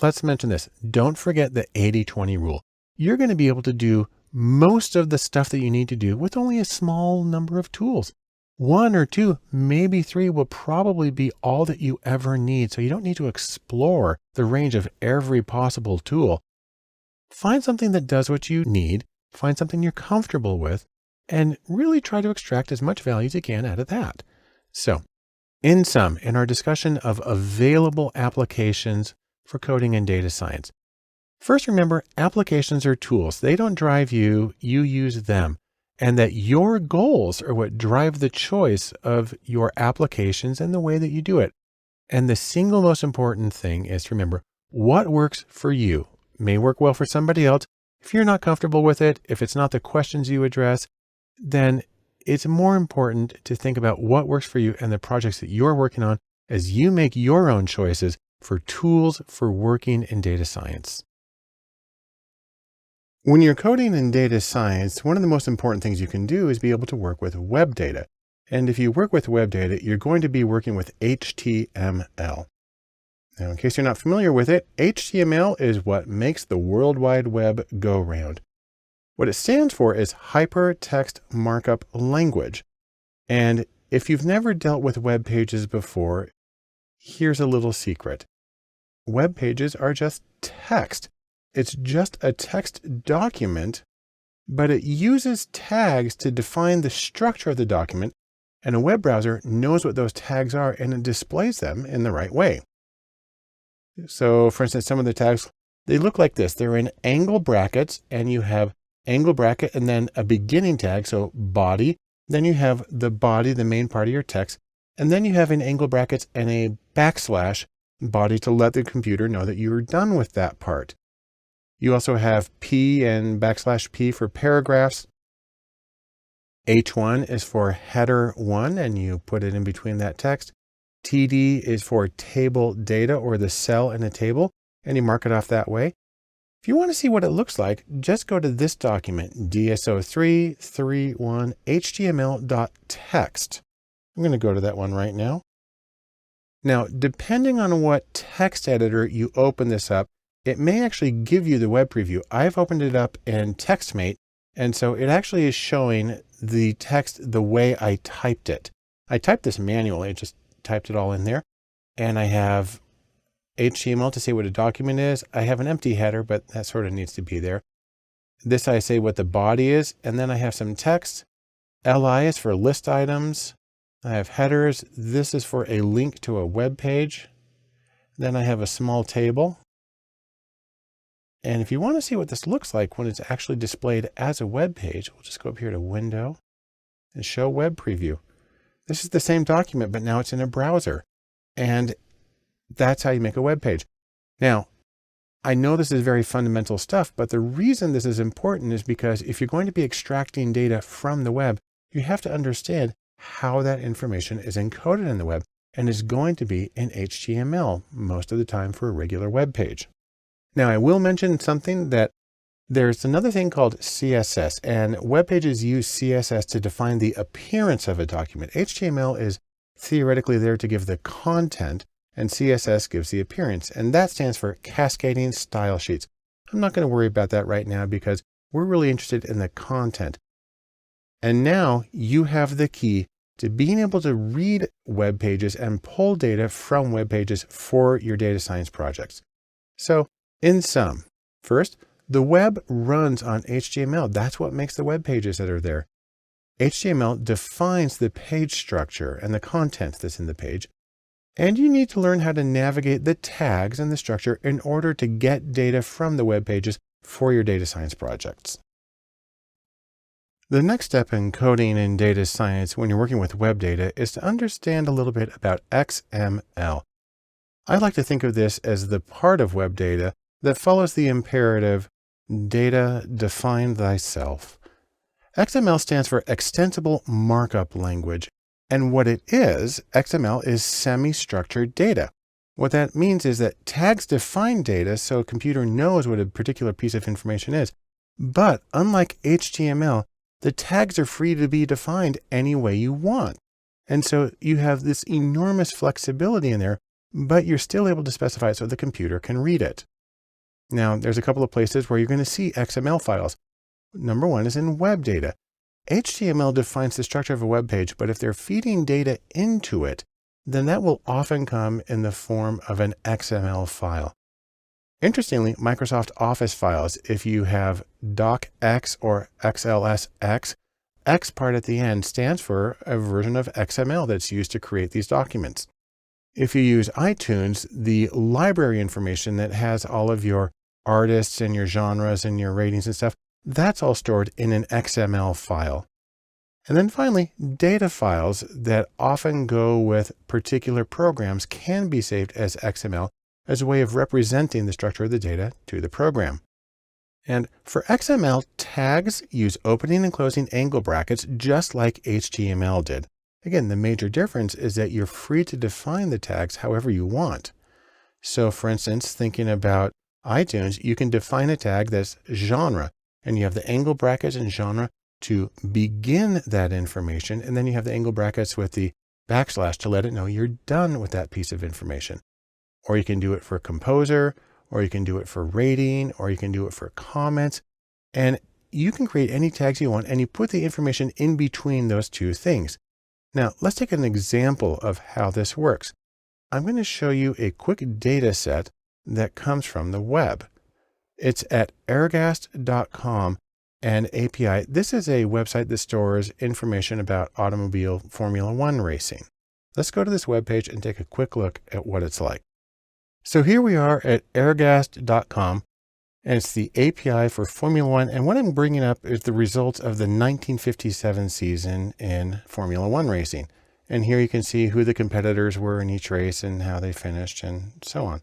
let's mention this. Don't forget the 80-20 rule. You're going to be able to do most of the stuff that you need to do with only a small number of tools. 1 or 2, maybe 3 will probably be all that you ever need. So you don't need to explore the range of every possible tool. Find something that does what you need, find something you're comfortable with, and really try to extract as much value as you can out of that. So in sum, in our discussion of available applications for coding and data science, first, remember, applications are tools. They don't drive you, you use them. And that your goals are what drive the choice of your applications and the way that you do it. And the single most important thing is to remember what works for you may work well for somebody else. If you're not comfortable with it, if it's not the questions you address, then it's more important to think about what works for you and the projects that you're working on as you make your own choices for tools for working in data science. When you're coding in data science, one of the most important things you can do is be able to work with web data. And if you work with web data, you're going to be working with HTML. Now, in case you're not familiar with it, HTML is what makes the World Wide Web go round. What it stands for is Hypertext Markup Language. And if you've never dealt with web pages before, here's a little secret. Web pages are just text. It's just a text document, but it uses tags to define the structure of the document, and a web browser knows what those tags are and it displays them in the right way. So for instance, some of the tags, they look like this. They're in angle brackets, and you have angle bracket and then a beginning tag, so body. Then you have the body, the main part of your text, and then you have in angle brackets and a backslash body to let the computer know that you're done with that part. You also have P and backslash P for paragraphs. H1 is for header 1, and you put it in between that text. TD is for table data, or the cell in a table, and you mark it off that way. If you want to see what it looks like, just go to this document, DSO331 HTML.text. I'm going to go to that one right now. Now, depending on what text editor you open this up, it may actually give you the web preview. I've opened it up in TextMate, and so it actually is showing the text the way I typed it. I typed this manually, I just typed it all in there, and I have HTML to say what a document is. I have an empty header, but that sort of needs to be there. This I say what the body is, and then I have some text. LI is for list items. I have headers. This is for a link to a web page. Then I have a small table. And if you want to see what this looks like when it's actually displayed as a web page, we'll just go up here to Window and Show Web Preview. This is the same document, but now it's in a browser. And that's how you make a web page. Now, I know this is very fundamental stuff, but the reason this is important is because if you're going to be extracting data from the web, you have to understand how that information is encoded in the web and is going to be in HTML most of the time for a regular web page. Now, I will mention something that there's another thing called CSS, and web pages use CSS to define the appearance of a document. HTML is theoretically there to give the content, and CSS gives the appearance, and that stands for Cascading Style Sheets. I'm not going to worry about that right now because we're really interested in the content. And now you have the key to being able to read web pages and pull data from web pages for your data science projects. So in sum, first, the web runs on HTML. That's what makes the web pages that are there. HTML defines the page structure and the content that's in the page. And you need to learn how to navigate the tags and the structure in order to get data from the web pages for your data science projects. The next step in coding in data science when you're working with web data is to understand a little bit about XML. I like to think of this as the part of web data that follows the imperative, data define thyself. XML stands for Extensible Markup Language. And what it is, XML is semi-structured data. What that means is that tags define data so a computer knows what a particular piece of information is. But unlike HTML, the tags are free to be defined any way you want. And so you have this enormous flexibility in there, but you're still able to specify it so the computer can read it. Now, there's a couple of places where you're going to see XML files. Number one is in web data. HTML defines the structure of a web page, but if they're feeding data into it, then that will often come in the form of an XML file. Interestingly, Microsoft Office files, if you have docx or XLSX, X part at the end stands for a version of XML that's used to create these documents. If you use iTunes, the library information that has all of your artists and your genres and your ratings and stuff, that's all stored in an XML file. And then finally, data files that often go with particular programs can be saved as XML as a way of representing the structure of the data to the program. And for XML, tags use opening and closing angle brackets just like HTML did. Again, the major difference is that you're free to define the tags however you want. So for instance, thinking about iTunes, you can define a tag that's genre, and you have the angle brackets and genre to begin that information. And then you have the angle brackets with the backslash to let it know you're done with that piece of information. Or you can do it for composer, or you can do it for rating, or you can do it for comments. And you can create any tags you want, and you put the information in between those two things. Now, let's take an example of how this works. I'm going to show you a quick data set that comes from the web. It's at airgast.com and API. This is a website that stores information about automobile Formula One racing. Let's go to this web page and take a quick look at what it's like. So here we are at airgast.com, and it's the API for Formula One. And what I'm bringing up is the results of the 1957 season in Formula One racing. And here you can see who the competitors were in each race and how they finished and so on.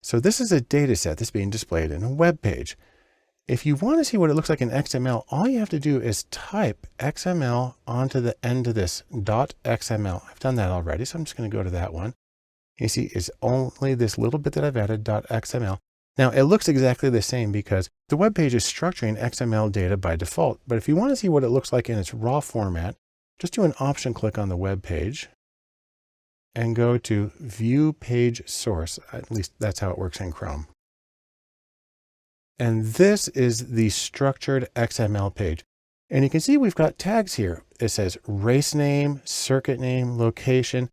So this is a data set that's being displayed in a web page. If you want to see what it looks like in XML, all you have to do is type XML onto the end of this .xml. I've done that already, so I'm just going to go to that one. You see, it's only this little bit that I've added .xml. Now it looks exactly the same because the web page is structuring XML data by default. But if you want to see what it looks like in its raw format, just do an option click on the web page and go to View Page Source. At least that's how it works in Chrome. And this is the structured XML page. And you can see we've got tags here. It says race name, circuit name, location.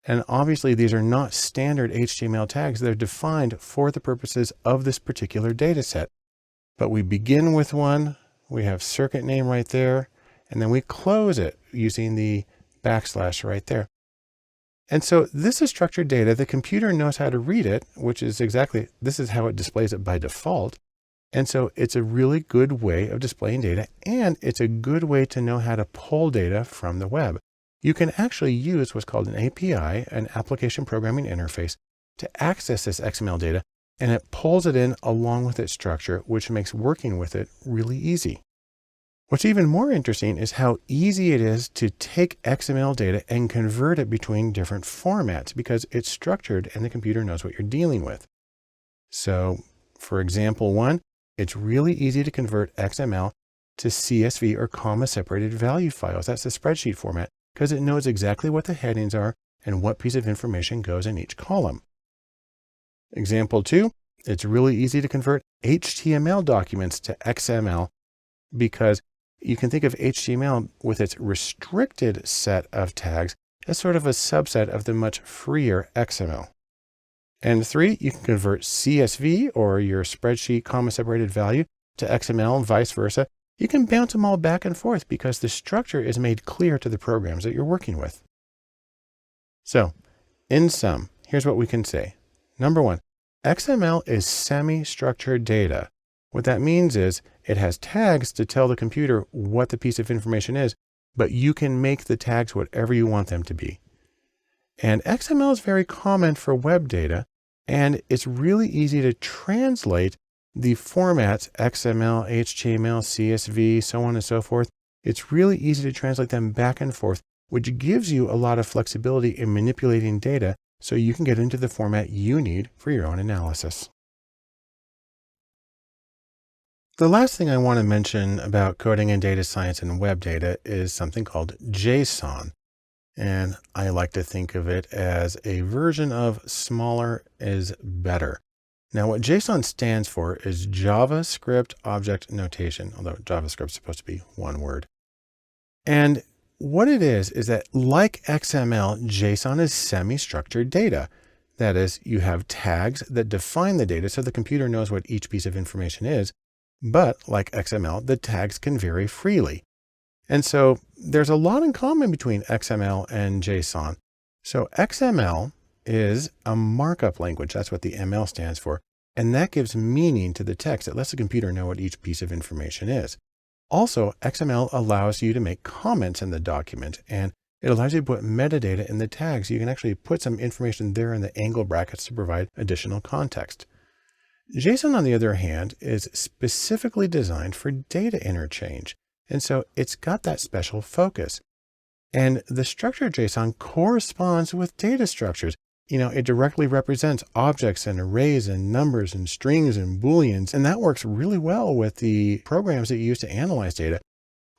And obviously these are not standard HTML tags. They're defined for the purposes of this particular data set. But we begin with one, we have circuit name right there, and then we close it using the backslash right there. And so this is structured data. The computer knows how to read it, which is this is how it displays it by default. And so it's a really good way of displaying data, and it's a good way to know how to pull data from the web. You can actually use what's called an API, an application programming interface, to access this XML data, and it pulls it in along with its structure, which makes working with it really easy. What's even more interesting is how easy it is to take XML data and convert it between different formats because it's structured and the computer knows what you're dealing with. So for example 1, it's really easy to convert XML to CSV or comma separated value files. That's the spreadsheet format because it knows exactly what the headings are and what piece of information goes in each column. Example 2, it's really easy to convert HTML documents to XML because you can think of HTML with its restricted set of tags as sort of a subset of the much freer XML. And 3, you can convert CSV or your spreadsheet comma separated value to XML and vice versa. You can bounce them all back and forth because the structure is made clear to the programs that you're working with. So in sum, here's what we can say. Number 1, XML is semi-structured data. What that means is it has tags to tell the computer what the piece of information is, but you can make the tags whatever you want them to be. And XML is very common for web data, and it's really easy to translate the formats XML, HTML, CSV, so on and so forth. It's really easy to translate them back and forth, which gives you a lot of flexibility in manipulating data so you can get into the format you need for your own analysis. The last thing I want to mention about coding and data science and web data is something called JSON. And I like to think of it as a version of smaller is better. Now, what JSON stands for is JavaScript Object Notation, although JavaScript is supposed to be one word. And what it is that like XML, JSON is semi-structured data. That is, you have tags that define the data so the computer knows what each piece of information is. But like XML, the tags can vary freely. And so there's a lot in common between XML and JSON. So XML is a markup language. That's what the ML stands for. And that gives meaning to the text. It lets the computer know what each piece of information is. Also, XML allows you to make comments in the document, and it allows you to put metadata in the tags. You can actually put some information there in the angle brackets to provide additional context. JSON, on the other hand, is specifically designed for data interchange. And so it's got that special focus. And the structured JSON corresponds with data structures. It directly represents objects and arrays and numbers and strings and booleans. And that works really well with the programs that you use to analyze data.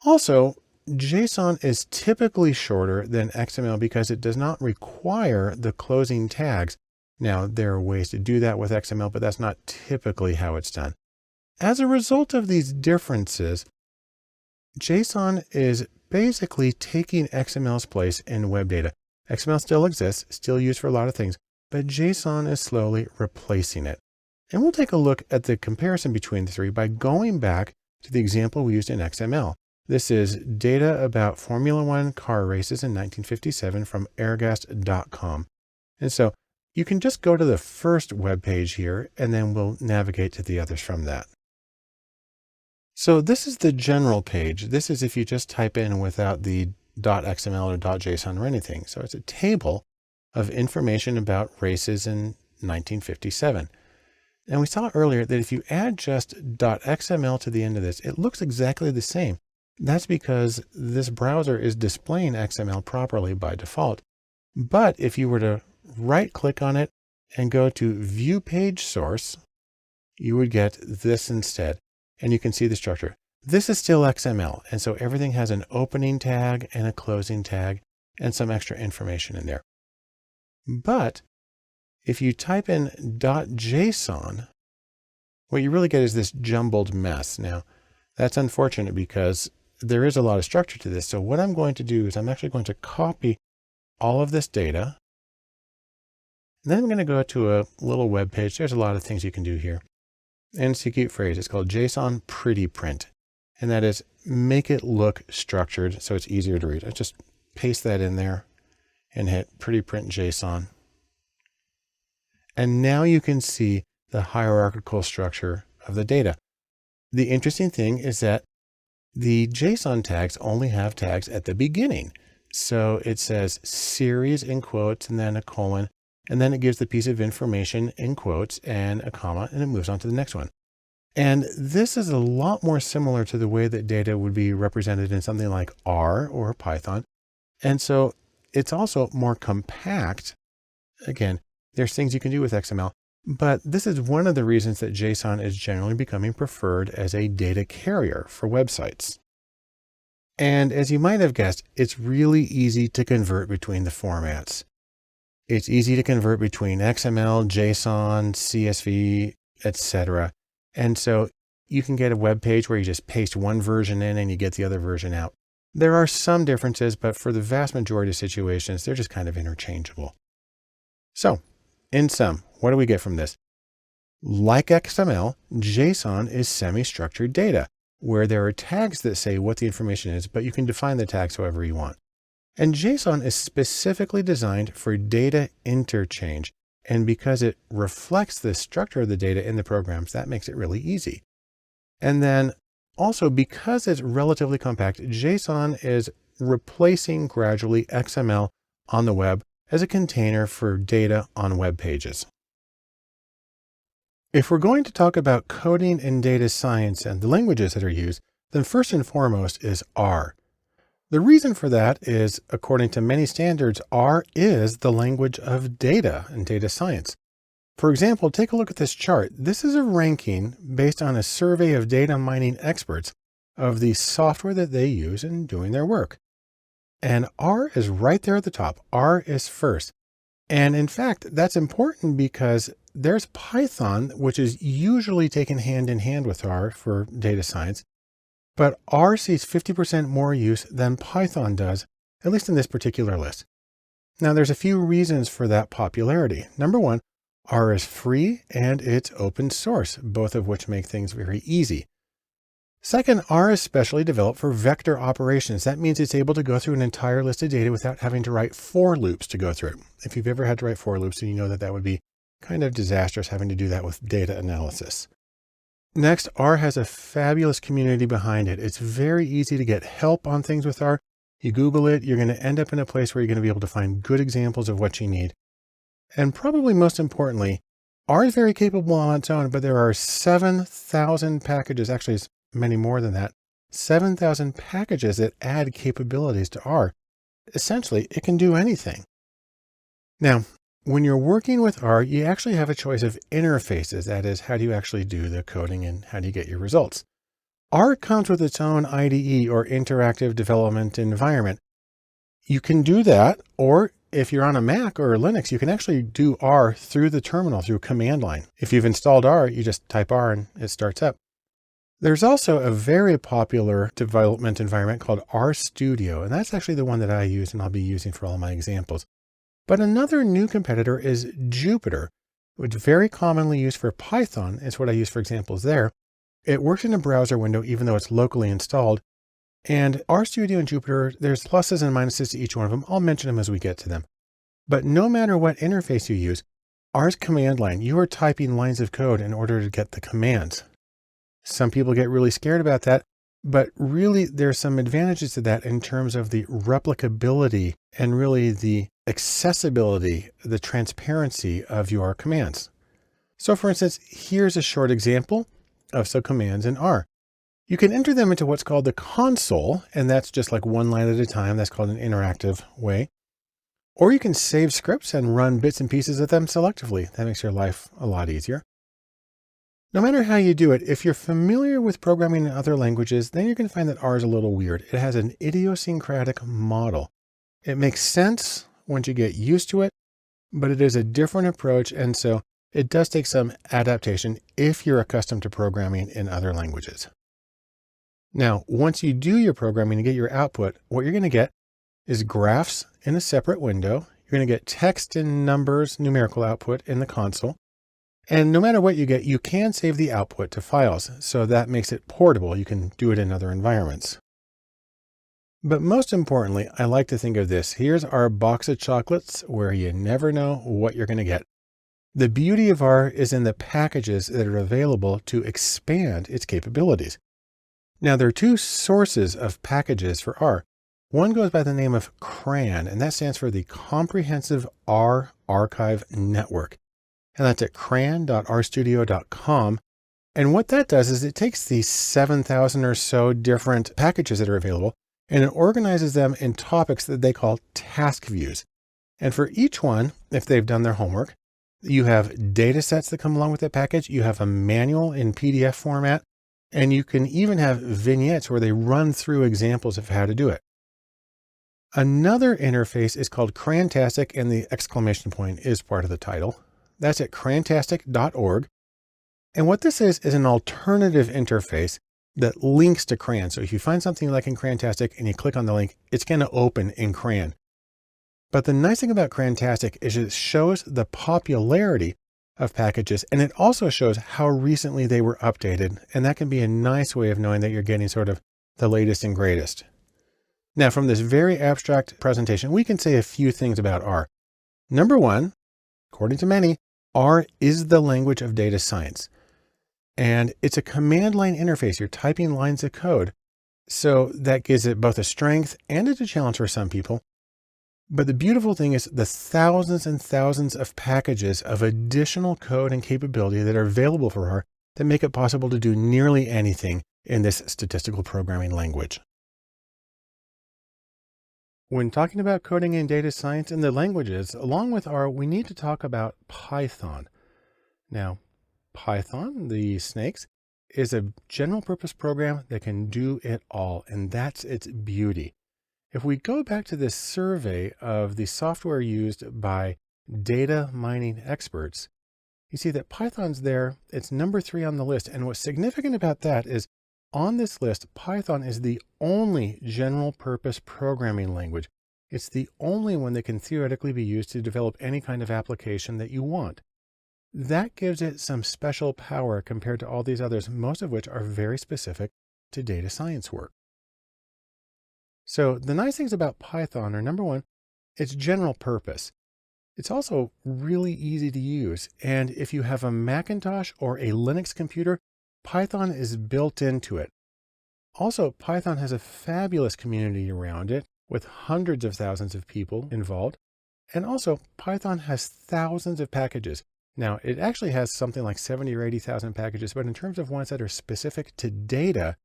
Also, JSON is typically shorter than XML because it does not require the closing tags. Now, there are ways to do that with XML, but that's not typically how it's done. As a result of these differences, JSON is basically taking XML's place in web data. XML still exists, still used for a lot of things, but JSON is slowly replacing it. And we'll take a look at the comparison between the three by going back to the example we used in XML. This is data about Formula One car races in 1957 from airgas.com. And so you can just go to the first web page here, and then we'll navigate to the others from that. So this is the general page. This is if you just type in without the .xml or .json or anything. So it's a table of information about races in 1957. And we saw earlier that if you add just .xml to the end of this, it looks exactly the same. That's because this browser is displaying XML properly by default. But if you were to right click on it and go to view page source, you would get this instead. And you can see the structure. This is still XML. And so everything has an opening tag and a closing tag and some extra information in there. But if you type in .json, what you really get is this jumbled mess. Now, that's unfortunate because there is a lot of structure to this. So what I'm going to do is I'm actually going to copy all of this data. And then I'm going to go to a little web page. There's a lot of things you can do here. And it's a cute phrase. It's called JSON Pretty Print. And that is make it look structured so it's easier to read. I just paste that in there. and hit pretty print JSON. And now you can see the hierarchical structure of the data. The interesting thing is that the JSON tags only have tags at the beginning. So it says series in quotes and then a colon, and then it gives the piece of information in quotes and a comma, and it moves on to the next one. And this is a lot more similar to the way that data would be represented in something like R or Python. And so it's also more compact. Again, there's things you can do with XML, but this is one of the reasons that JSON is generally becoming preferred as a data carrier for websites. And as you might have guessed, it's really easy to convert between the formats. It's easy to convert between XML, JSON, CSV, etc. And so you can get a web page where you just paste one version in and you get the other version out. There are some differences, but for the vast majority of situations, they're just kind of interchangeable. So in sum, what do we get from this? Like XML, JSON is semi-structured data where there are tags that say what the information is, but you can define the tags however you want. And JSON is specifically designed for data interchange. And because it reflects the structure of the data in the programs, that makes it really easy. And then also because it's relatively compact, JSON is replacing gradually XML on the web as a container for data on web pages. If we're going to talk about coding and data science and the languages that are used, then first and foremost is R. The reason for that is, according to many standards, R is the language of data and data science. For example, take a look at this chart. This is a ranking based on a survey of data mining experts of the software that they use in doing their work. And R is right there at the top. R is first. And in fact, that's important because there's Python, which is usually taken hand in hand with R for data science, but R sees 50% more use than Python does, at least in this particular list. Now, there's a few reasons for that popularity. Number one, R is free and it's open source, both of which make things very easy. Second, R is specially developed for vector operations. That means it's able to go through an entire list of data without having to write for loops to go through it. If you've ever had to write for loops, then you know that that would be kind of disastrous having to do that with data analysis. Next, R has a fabulous community behind it. It's very easy to get help on things with R. You Google it, you're going to end up in a place where you're going to be able to find good examples of what you need. And probably most importantly, R is very capable on its own, but there are 7,000 packages, actually it's many more than that, 7,000 packages that add capabilities to R. Essentially, it can do anything. Now, when you're working with R, you actually have a choice of interfaces. That is, how do you actually do the coding and how do you get your results? R comes with its own IDE or interactive development environment. You can do that, or if you're on a Mac or Linux, you can actually do R through the terminal through command line. If you've installed R, you just type R and it starts up. There's also a very popular development environment called RStudio, and that's actually the one that I use and I'll be using for all my examples. But another new competitor is Jupyter, which is very commonly used for Python. It's what I use for examples there. It works in a browser window, even though it's locally installed. And RStudio and Jupyter, there's pluses and minuses to each one of them. I'll mention them as we get to them. But no matter what interface you use, R's command line, you are typing lines of code in order to get the commands. Some people get really scared about that, but really there's some advantages to that in terms of the replicability and really the accessibility, the transparency of your commands. So for instance, here's a short example of some commands in R. You can enter them into what's called the console, and that's just like one line at a time. That's called an interactive way. Or you can save scripts and run bits and pieces of them selectively. That makes your life a lot easier. No matter how you do it, if you're familiar with programming in other languages, then you're going to find that R is a little weird. It has an idiosyncratic model. It makes sense once you get used to it, but it is a different approach. And so it does take some adaptation if you're accustomed to programming in other languages. Now, once you do your programming and get your output, what you're going to get is graphs in a separate window. You're going to get text and numbers, numerical output in the console. And no matter what you get, you can save the output to files. So that makes it portable. You can do it in other environments. But most importantly, I like to think of this. Here's our box of chocolates where you never know what you're going to get. The beauty of R is in the packages that are available to expand its capabilities. Now, there are two sources of packages for R. One goes by the name of CRAN, and that stands for the Comprehensive R Archive Network. And that's at cran.rstudio.com. And what that does is it takes these 7,000 or so different packages that are available, and it organizes them in topics that they call task views. And for each one, if they've done their homework, you have data sets that come along with that package. You have a manual in PDF format, and you can even have vignettes where they run through examples of how to do it. Another interface is called Crantastic, and the exclamation point is part of the title. That's at crantastic.org. And what this is an alternative interface that links to CRAN. So if you find something like in Crantastic and you click on the link, it's going to open in CRAN. But the nice thing about Crantastic is it shows the popularity of packages, and it also shows how recently they were updated. And that can be a nice way of knowing that you're getting sort of the latest and greatest. Now, from this very abstract presentation, we can say a few things about R. Number one, according to many, R is the language of data science. And it's a command line interface. You're typing lines of code. So that gives it both a strength and it's a challenge for some people. But the beautiful thing is the thousands and thousands of packages of additional code and capability that are available for R that make it possible to do nearly anything in this statistical programming language. When talking about coding in data science and the languages, along with R, we need to talk about Python. Now, Python, the snakes, is a general purpose program that can do it all, and that's its beauty. If we go back to this survey of the software used by data mining experts, you see that Python's there. It's number 3 on the list. And what's significant about that is on this list, Python is the only general purpose programming language. It's the only one that can theoretically be used to develop any kind of application that you want. That gives it some special power compared to all these others, most of which are very specific to data science work. So the nice things about Python are, number one, it's general purpose. It's also really easy to use. And if you have a Macintosh or a Linux computer, Python is built into it. Also, Python has a fabulous community around it with hundreds of thousands of people involved. And also, Python has thousands of packages. Now, it actually has something like 70 or 80,000 packages, but in terms of ones that are specific to data,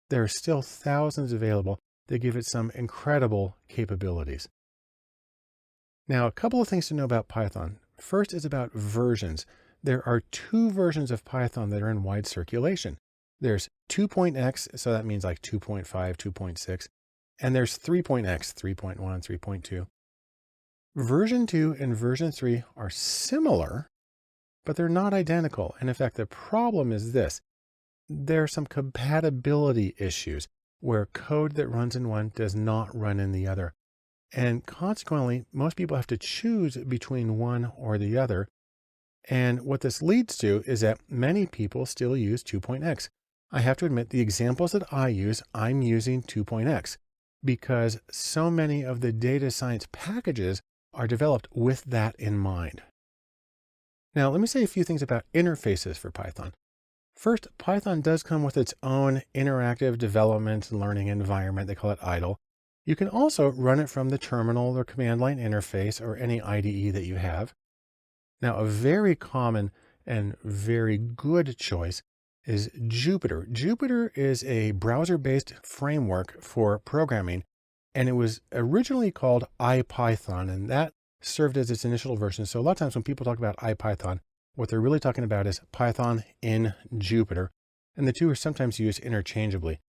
there are still thousands available that give it some incredible capabilities. Now, a couple of things to know about Python. First is about versions. There are 2 versions of Python that are in wide circulation. There's 2.x, so that means like 2.5, 2.6, and there's 3.x, 3.1, 3.2. Version 2 and version 3 are similar, but they're not identical. And in fact, the problem is this. There are some compatibility issues where code that runs in one does not run in the other. And consequently, most people have to choose between one or the other. And what this leads to is that many people still use 2.x. I have to admit, the examples that I use, I'm using 2.x because so many of the data science packages are developed with that in mind. Now, let me say a few things about interfaces for Python. First, Python does come with its own interactive development and learning environment. They call it idle. You can also run it from the terminal or command line interface or any IDE that you have. Now, a very common and very good choice is Jupyter. Jupyter is a browser-based framework for programming, and it was originally called IPython, and that served as its initial version. So a lot of times when people talk about IPython, what they're really talking about is Python in Jupyter, and the two are sometimes used interchangeably.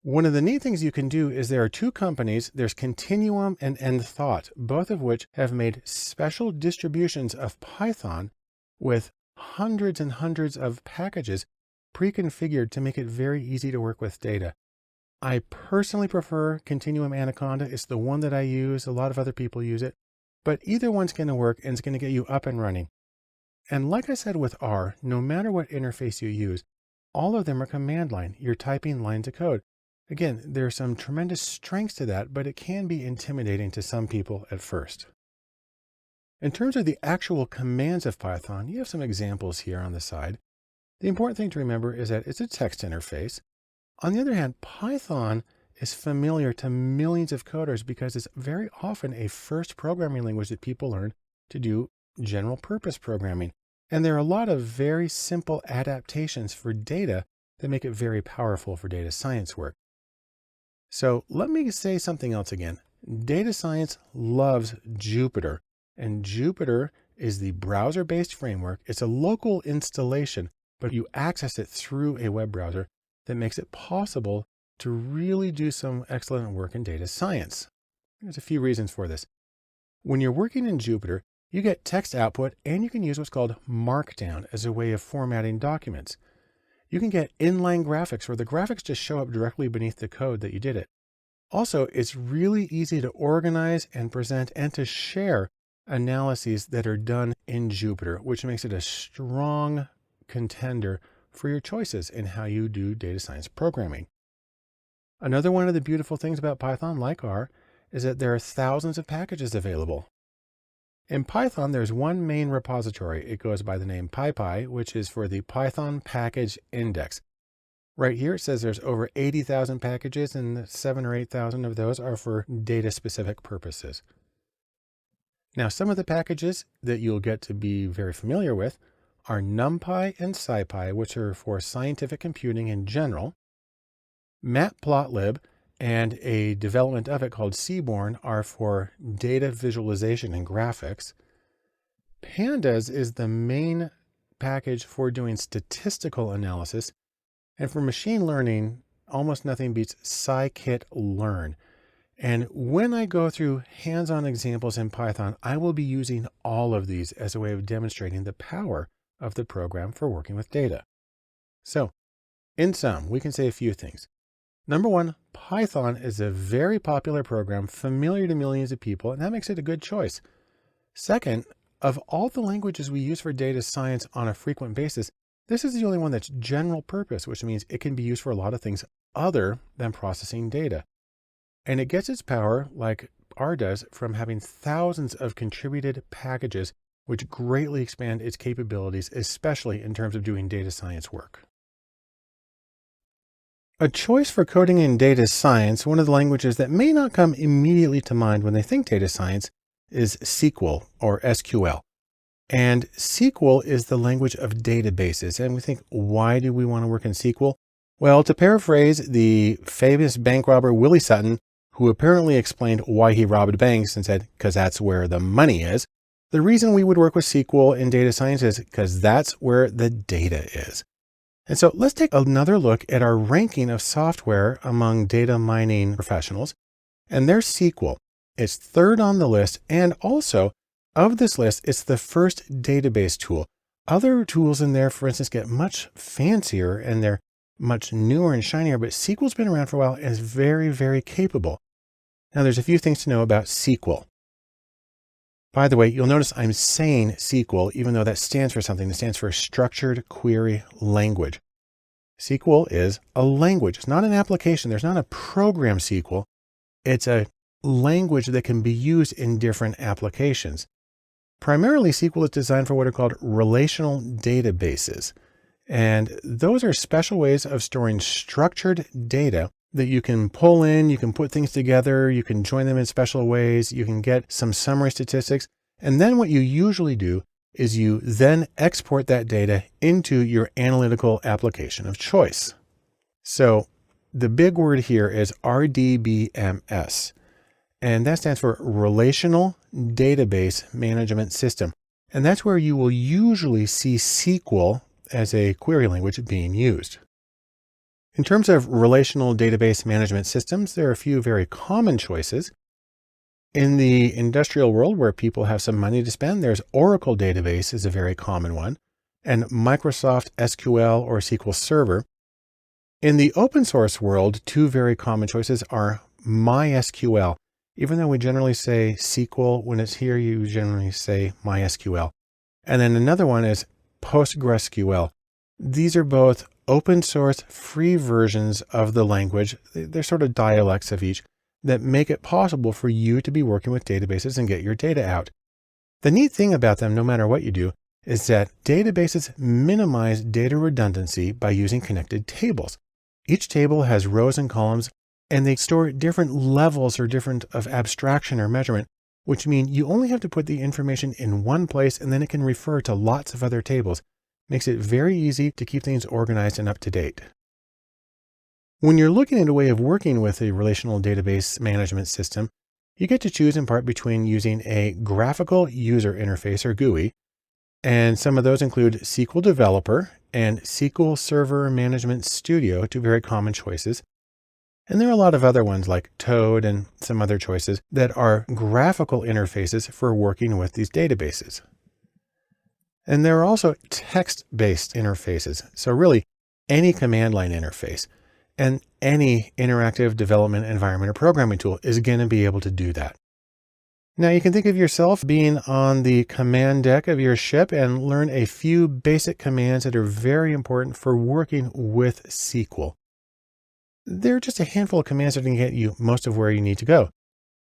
One of the neat things you can do is there are 2 companies, there's Continuum and Endthought, both of which have made special distributions of Python with hundreds and hundreds of packages pre-configured to make it very easy to work with data. I personally prefer Continuum Anaconda. It's the one that I use. A lot of other people use it, but either one's going to work and it's going to get you up and running. And like I said with R, no matter what interface you use, all of them are command line. You're typing lines of code. Again, there are some tremendous strengths to that, but it can be intimidating to some people at first. In terms of the actual commands of Python, you have some examples here on the side. The important thing to remember is that it's a text interface. On the other hand, Python is familiar to millions of coders because it's very often a first programming language that people learn to do general purpose programming. And there are a lot of very simple adaptations for data that make it very powerful for data science work. So let me say something else again. Data science loves Jupyter, and Jupyter is the browser-based framework. It's a local installation, but you access it through a web browser that makes it possible to really do some excellent work in data science. There's a few reasons for this. When you're working in Jupyter, you get text output, and you can use what's called Markdown as a way of formatting documents. You can get inline graphics where the graphics just show up directly beneath the code that you did it. Also, it's really easy to organize and present and to share analyses that are done in Jupyter, which makes it a strong contender for your choices in how you do data science programming. Another one of the beautiful things about Python, like R, is that there are thousands of packages available. In Python, there's one main repository. It goes by the name PyPy, which is for the Python Package Index. Right here, it says there's over 80,000 packages, and 7,000 or 8,000 of those are for data-specific purposes. Now, some of the packages that you'll get to be very familiar with are NumPy and SciPy, which are for scientific computing in general. Matplotlib and a development of it called Seaborn are for data visualization and graphics. Pandas is the main package for doing statistical analysis. And for machine learning, almost nothing beats scikit-learn. And when I go through hands-on examples in Python, I will be using all of these as a way of demonstrating the power of the program for working with data. So, in sum, we can say a few things. Number one, Python is a very popular program, familiar to millions of people, and that makes it a good choice. Second, of all the languages we use for data science on a frequent basis, this is the only one that's general purpose, which means it can be used for a lot of things other than processing data. And it gets its power, like R does, from having thousands of contributed packages, which greatly expand its capabilities, especially in terms of doing data science work. A choice for coding in data science, one of the languages that may not come immediately to mind when they think data science, is SQL or SQL. And SQL is the language of databases. And we think, why do we want to work in SQL? Well, to paraphrase the famous bank robber Willie Sutton, who apparently explained why he robbed banks and said, because that's where the money is. The reason we would work with SQL in data science is because that's where the data is. And so let's take another look at our ranking of software among data mining professionals. And there's SQL. It's third on the list. And also of this list, it's the first database tool. Other tools in there, for instance, get much fancier and they're much newer and shinier, but SQL's been around for a while and is very, very capable. Now there's a few things to know about SQL. By the way, you'll notice I'm saying SQL, even though that stands for something. It stands for Structured Query Language. SQL is a language. It's not an application. There's not a program SQL. It's a language that can be used in different applications. Primarily, SQL is designed for what are called relational databases. And those are special ways of storing structured data that you can pull in, you can put things together, you can join them in special ways, you can get some summary statistics. And then what you usually do is you then export that data into your analytical application of choice. So the big word here is RDBMS, and that stands for Relational Database Management System. And that's where you will usually see SQL as a query language being used. In terms of relational database management systems, there are a few very common choices. In the industrial world where people have some money to spend, there's Oracle database is a very common one, and Microsoft SQL or SQL Server. In the open source world, two very common choices are MySQL. Even though we generally say SQL, when it's here, you generally say MySQL. And then another one is PostgreSQL. These are both open source free versions of the language. They're sort of dialects of each that make it possible for you to be working with databases and get your data out. The neat thing about them, no matter what you do, is that databases minimize data redundancy by using connected tables. Each table has rows and columns, and they store different levels or different of abstraction or measurement, which mean you only have to put the information in one place and then it can refer to lots of other tables. Makes it very easy to keep things organized and up to date. When you're looking at a way of working with a relational database management system, you get to choose in part between using a graphical user interface or GUI, and some of those include SQL Developer and SQL Server Management Studio, two very common choices. And there are a lot of other ones like Toad and some other choices that are graphical interfaces for working with these databases. And there are also text-based interfaces. So really any command line interface and any interactive development environment or programming tool is going to be able to do that. Now you can think of yourself being on the command deck of your ship and learn a few basic commands that are very important for working with SQL. There are just a handful of commands that can get you most of where you need to go.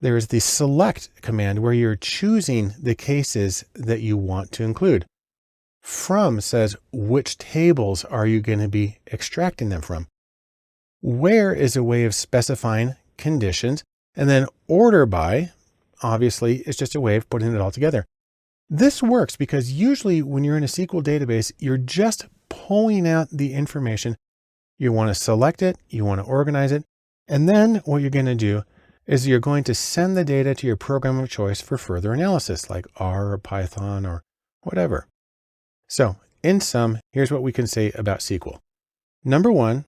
There is the select command where you're choosing the cases that you want to include. From says which tables are you going to be extracting them from. Where is a way of specifying conditions, and then order by, obviously, is just a way of putting it all together. This works because usually when you're in a SQL database, you're just pulling out the information. You want to select it, you want to organize it, and then what you're going to do is you're going to send the data to your program of choice for further analysis, like R or Python or whatever. So in sum, here's what we can say about SQL. Number one,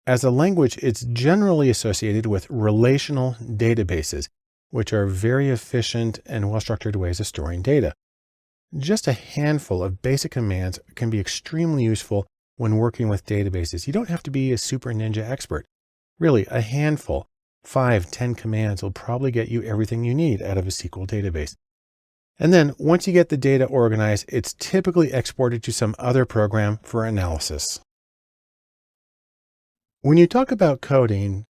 as a language, it's generally associated with relational databases, which are very efficient and well-structured ways of storing data. Just a handful of basic commands can be extremely useful when working with databases. You don't have to be a super ninja expert. Really, a handful, 5-10 commands will probably get you everything you need out of a SQL database. And then once you get the data organized, it's typically exported to some other program for analysis. When you talk about coding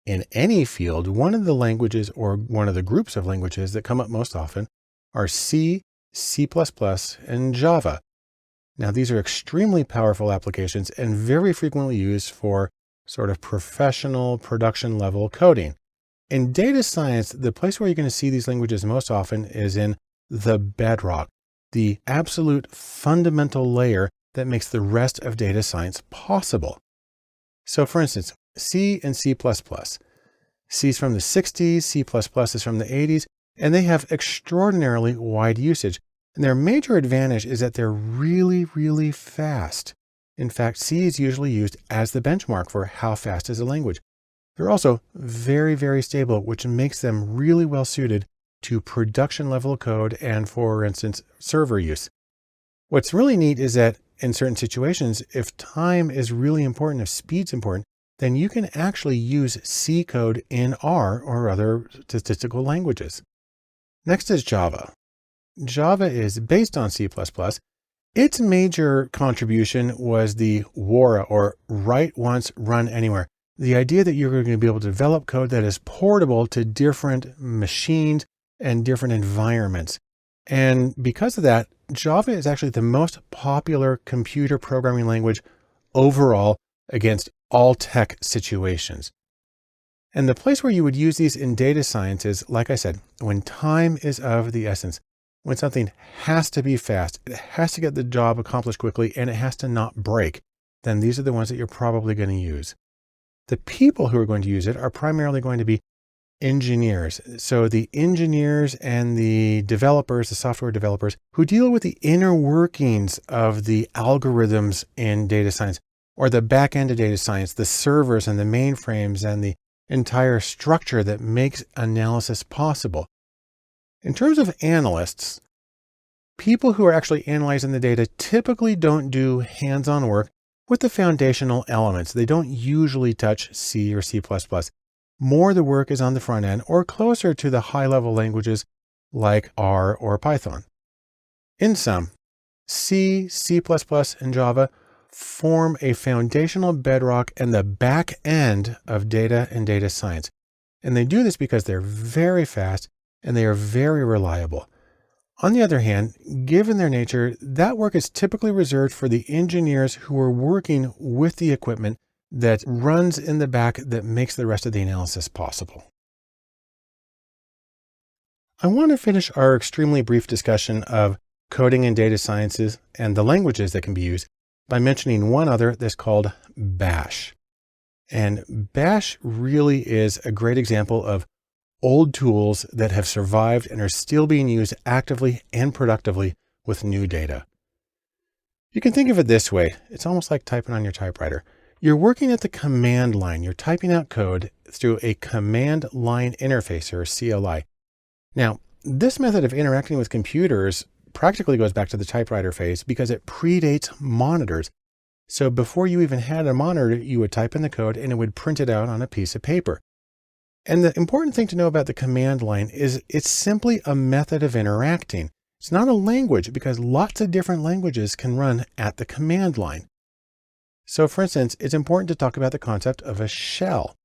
in any field, one of the languages or one of the groups of languages that come up most often are C, C++, and Java. Now, these are extremely powerful applications and very frequently used for sort of professional production level coding. In data science, the place where you're going to see these languages most often is in the bedrock, the absolute fundamental layer that makes the rest of data science possible. So for instance, C and C++. C is from the 60s, C++ is from the 80s, and they have extraordinarily wide usage. And their major advantage is that they're really, really fast. In fact, C is usually used as the benchmark for how fast is a language. They're also very, very stable, which makes them really well suited to production level code and, for instance, server use. What's really neat is that in certain situations, if time is really important, if speed's important, then you can actually use C code in R or other statistical languages. Next is Java. Java is based on C++. Its major contribution was the WARA, or write once, run anywhere. The idea that you're going to be able to develop code that is portable to different machines and different environments. And because of that, Java is actually the most popular computer programming language overall against all tech situations. And the place where you would use these in data science is, like I said, when time is of the essence, when something has to be fast, it has to get the job accomplished quickly, and it has to not break, then these are the ones that you're probably going to use. The people who are going to use it are primarily going to be engineers. So the engineers and the developers, the software developers who deal with the inner workings of the algorithms in data science, or the back end of data science, the servers and the mainframes and the entire structure that makes analysis possible. In terms of analysts, people who are actually analyzing the data typically don't do hands-on work with the foundational elements. They don't usually touch C or C++. More the work is on the front end or closer to the high-level languages like R or Python. In sum, C, C++, and Java, form a foundational bedrock and the back end of data and data science. And they do this because they're very fast and they are very reliable. On the other hand, given their nature, that work is typically reserved for the engineers who are working with the equipment that runs in the back that makes the rest of the analysis possible. I want to finish our extremely brief discussion of coding in data sciences and the languages that can be used by mentioning one other that's called Bash. And Bash really is a great example of old tools that have survived and are still being used actively and productively with new data. You can think of it this way. It's almost like typing on your typewriter. You're working at the command line. You're typing out code through a command line interface, or CLI. Now, this method of interacting with computers practically goes back to the typewriter phase because it predates monitors. So before you even had a monitor, you would type in the code and it would print it out on a piece of paper. And the important thing to know about the command line is it's simply a method of interacting. It's not a language because lots of different languages can run at the command line. So for instance, it's important to talk about the concept of a shell.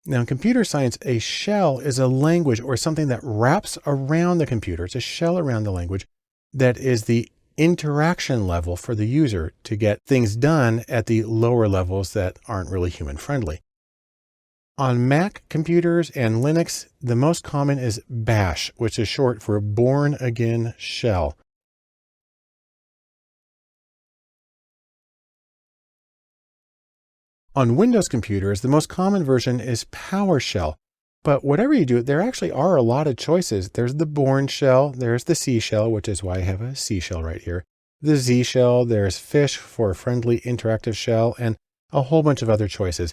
Now in computer science, a shell is a language or something that wraps around the computer. It's a shell around the language that is the interaction level for the user to get things done at the lower levels that aren't really human friendly. On Mac computers and Linux, the most common is Bash, which is short for Born Again Shell. On Windows computers, the most common version is PowerShell. But whatever you do, there actually are a lot of choices. There's the Bourne shell, there's the C shell, which is why I have a C shell right here. The Z shell, there's Fish for a friendly interactive shell, and a whole bunch of other choices.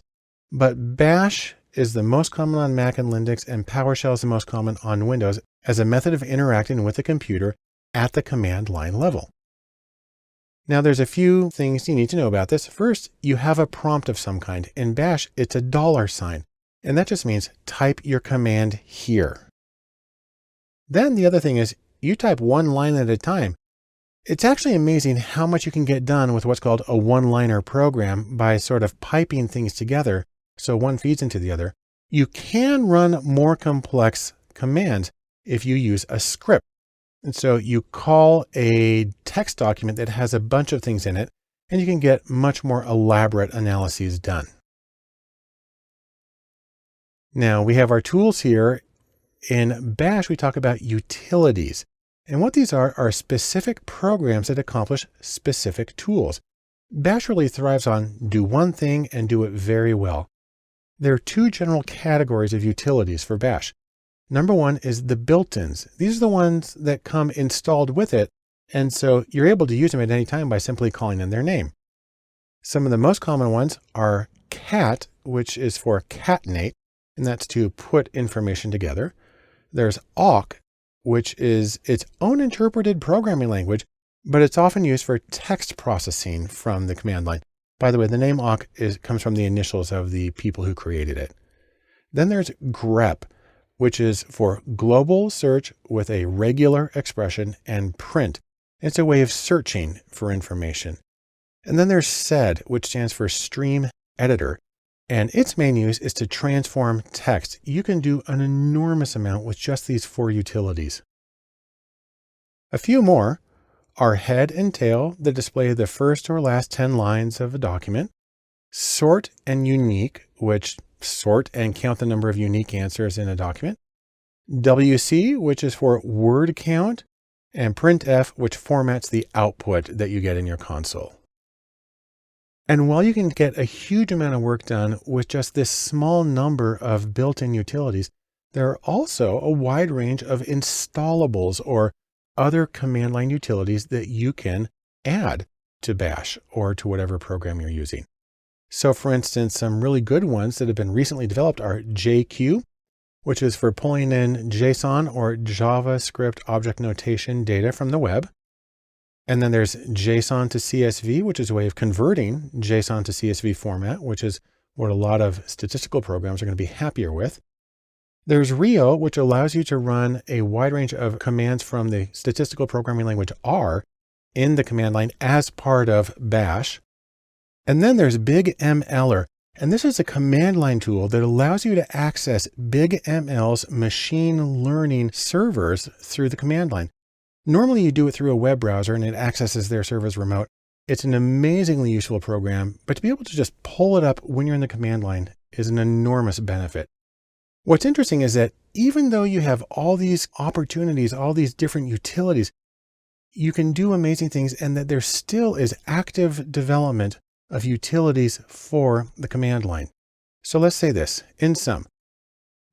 But Bash is the most common on Mac and Linux, and PowerShell is the most common on Windows as a method of interacting with the computer at the command line level. Now there's a few things you need to know about this. First, you have a prompt of some kind. In Bash, it's a $sign. And that just means type your command here. Then the other thing is you type one line at a time. It's actually amazing how much you can get done with what's called a one-liner program by sort of piping things together so one feeds into the other. You can run more complex commands if you use a script. And so you call a text document that has a bunch of things in it, and you can get much more elaborate analyses done. Now we have our tools here. In Bash, we talk about utilities. And what these are specific programs that accomplish specific tools. Bash really thrives on do one thing and do it very well. There are two general categories of utilities for Bash. Number one is the built-ins. These are the ones that come installed with it. And so you're able to use them at any time by simply calling in their name. Some of the most common ones are cat, which is for catenate, and that's to put information together. There's awk, which is its own interpreted programming language, but it's often used for text processing from the command line. By the way, the name awk comes from the initials of the people who created it. Then there's grep, which is for global search with a regular expression, and print. It's a way of searching for information. And then there's sed, which stands for stream editor. And its main use is to transform text. You can do an enormous amount with just these four utilities. A few more are head and tail that display the first or last 10 lines of a document, sort and unique, which sort and count the number of unique answers in a document, WC, which is for word count, and printf, which formats the output that you get in your console. And while you can get a huge amount of work done with just this small number of built-in utilities, there are also a wide range of installables or other command line utilities that you can add to Bash or to whatever program you're using. So for instance, some really good ones that have been recently developed are JQ, which is for pulling in JSON or JavaScript object notation data from the web. And then there's JSON to CSV, which is a way of converting JSON to CSV format, which is what a lot of statistical programs are going to be happier with. There's Rio, which allows you to run a wide range of commands from the statistical programming language R in the command line as part of Bash. And then there's Big MLer. And this is a command line tool that allows you to access Big ML's machine learning servers through the command line. Normally you do it through a web browser and it accesses their servers remote. It's an amazingly useful program, but to be able to just pull it up when you're in the command line is an enormous benefit. What's interesting is that even though you have all these opportunities, all these different utilities, you can do amazing things, and that there still is active development of utilities for the command line. So let's say this, in sum,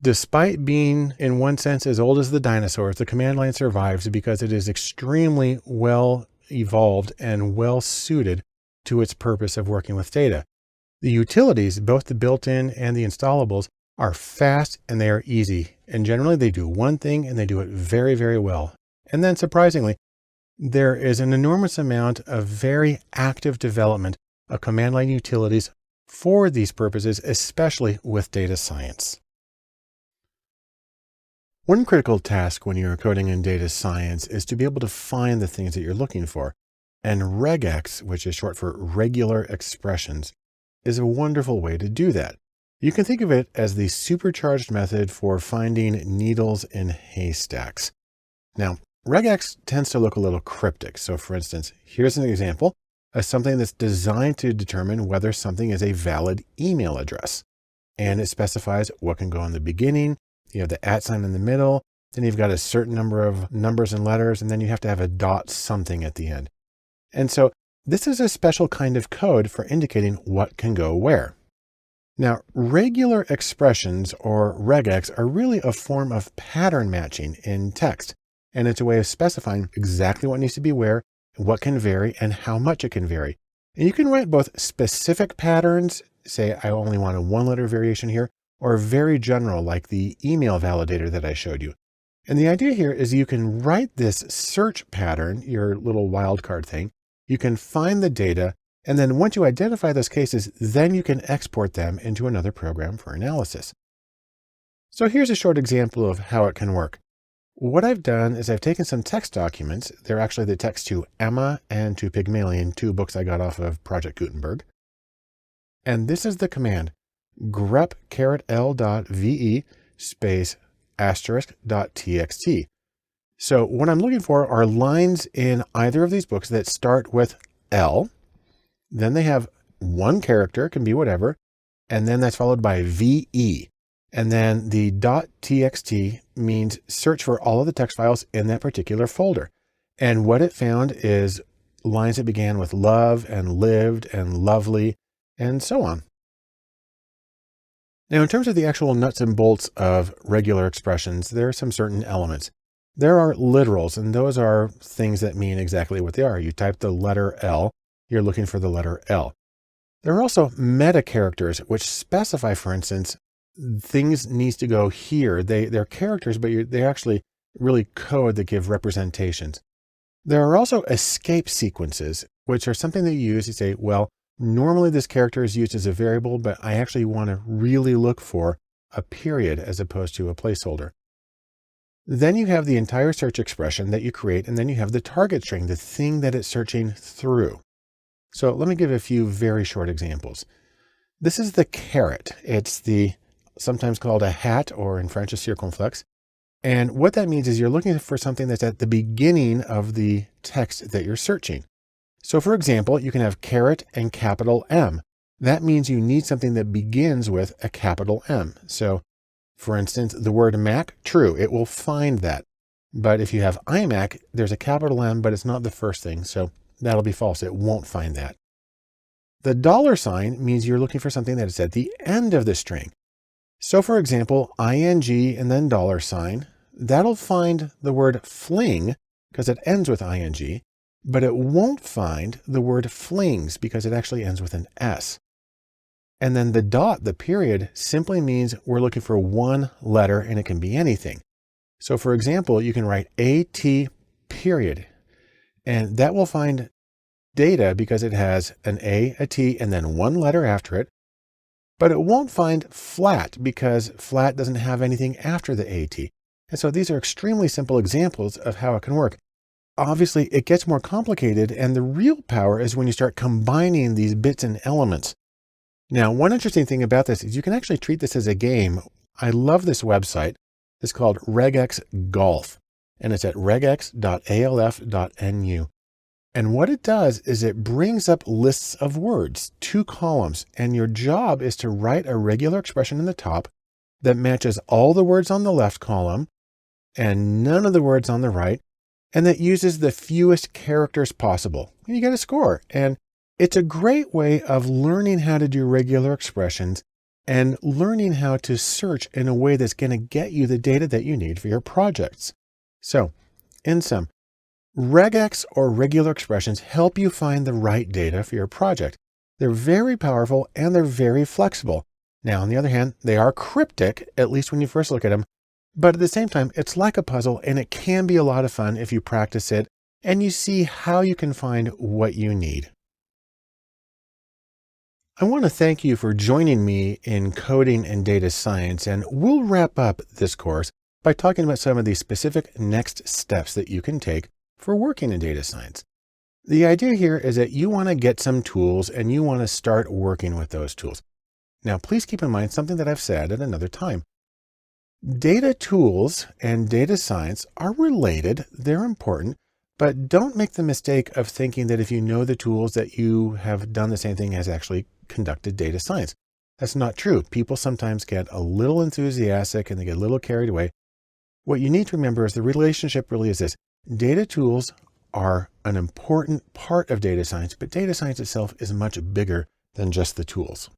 despite being in one sense as old as the dinosaurs, the command line survives because it is extremely well evolved and well suited to its purpose of working with data. The utilities, both the built-in and the installables, are fast and they are easy. And generally they do one thing and they do it very, very well. And then surprisingly, there is an enormous amount of very active development of command line utilities for these purposes, especially with data science. One critical task when you're coding in data science is to be able to find the things that you're looking for. And regex, which is short for regular expressions, is a wonderful way to do that. You can think of it as the supercharged method for finding needles in haystacks. Now, regex tends to look a little cryptic. So for instance, here's an example of something that's designed to determine whether something is a valid email address. And it specifies what can go in the beginning. You have the @ sign in the middle, then you've got a certain number of numbers and letters, and then you have to have a dot something at the end. And so this is a special kind of code for indicating what can go where. Now, regular expressions, or regex, are really a form of pattern matching in text. And it's a way of specifying exactly what needs to be where, what can vary, and how much it can vary. And you can write both specific patterns, say I only want a 1-letter variation here, or very general, like the email validator that I showed you. And the idea here is you can write this search pattern, your little wildcard thing. You can find the data, and then once you identify those cases, then you can export them into another program for analysis. So here's a short example of how it can work. What I've done is I've taken some text documents. They're actually the text to Emma and to Pygmalion, 2 books I got off of Project Gutenberg. And this is the command, grep::l.ve space *.txt. So what I'm looking for are lines in either of these books that start with L. Then they have one character, can be whatever, and then that's followed by VE. And then the .txt means search for all of the text files in that particular folder. And what it found is lines that began with love and lived and lovely and so on. Now, in terms of the actual nuts and bolts of regular expressions, there are some certain elements. There are literals, and those are things that mean exactly what they are. You type the letter L, you're looking for the letter L. There are also meta characters, which specify, for instance, things needs to go here. They're characters, but they actually really code that give representations. There are also escape sequences, which are something that you use to say, well, normally this character is used as a variable, but I actually want to really look for a period as opposed to a placeholder. Then you have the entire search expression that you create, and then you have the target string, the thing that it's searching through. So let me give a few very short examples. This is the caret. It's sometimes called a hat, or in French, a circonflexe. And what that means is you're looking for something that's at the beginning of the text that you're searching. So for example, you can have caret and capital M. That means you need something that begins with a capital M. So for instance, the word Mac, true, it will find that. But if you have iMac, there's a capital M, but it's not the first thing. So that'll be false. It won't find that. The $sign means you're looking for something that is at the end of the string. So for example, ing and then $, that'll find the word fling because it ends with ing, but it won't find the word flings because it actually ends with an S. And then the dot, the period, simply means we're looking for one letter, and it can be anything. So for example, you can write AT period, and that will find data because it has an A, a T, and then one letter after it. But it won't find flat because flat doesn't have anything after the AT. And so these are extremely simple examples of how it can work. obviously it gets more complicated, and the real power is when you start combining these bits and elements. Now, one interesting thing about this is you can actually treat this as a game. I love this website. It's called Regex Golf, and it's at regex.alf.nu. And what it does is it brings up lists of words, 2 columns, and your job is to write a regular expression in the top that matches all the words on the left column and none of the words on the right, and that uses the fewest characters possible. And you get a score. And it's a great way of learning how to do regular expressions and learning how to search in a way that's going to get you the data that you need for your projects. So, in sum, regex or regular expressions help you find the right data for your project. They're very powerful and they're very flexible. Now, on the other hand, they are cryptic, at least when you first look at them, but at the same time, it's like a puzzle, and it can be a lot of fun if you practice it and you see how you can find what you need. I want to thank you for joining me in coding and data science, and we'll wrap up this course by talking about some of the specific next steps that you can take for working in data science. The idea here is that you want to get some tools and you want to start working with those tools. Now, please keep in mind something that I've said at another time. Data tools and data science are related, they're important, but don't make the mistake of thinking that if you know the tools that you have done the same thing as actually conducted data science. That's not true. People sometimes get a little enthusiastic and they get a little carried away. What you need to remember is the relationship really is this. Data tools are an important part of data science, but data science itself is much bigger than just the tools.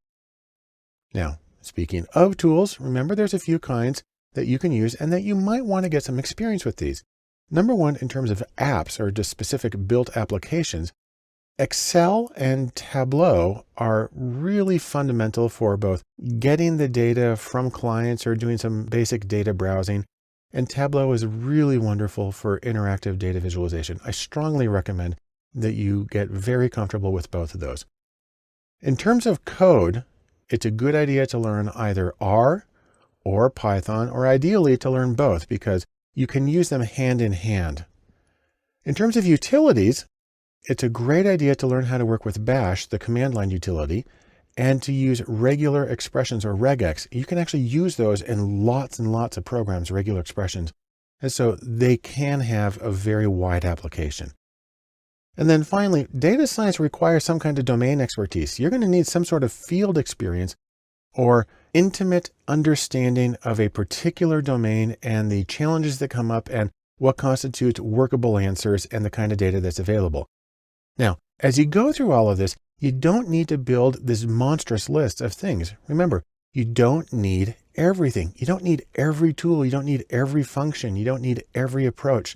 Now, speaking of tools, remember there's a few kinds that you can use and that you might want to get some experience with these. Number one, in terms of apps or just specific built applications, Excel and Tableau are really fundamental for both getting the data from clients or doing some basic data browsing. And Tableau is really wonderful for interactive data visualization. I strongly recommend that you get very comfortable with both of those. In terms of code, it's a good idea to learn either R or Python, or ideally to learn both because you can use them hand in hand. In terms of utilities, it's a great idea to learn how to work with Bash, the command line utility, and to use regular expressions or regex. You can actually use those in lots and lots of programs, regular expressions. And so they can have a very wide application. And then finally, data science requires some kind of domain expertise. You're going to need some sort of field experience or intimate understanding of a particular domain and the challenges that come up and what constitutes workable answers and the kind of data that's available. Now, as you go through all of this, you don't need to build this monstrous list of things. Remember, you don't need everything. You don't need every tool. You don't need every function. You don't need every approach.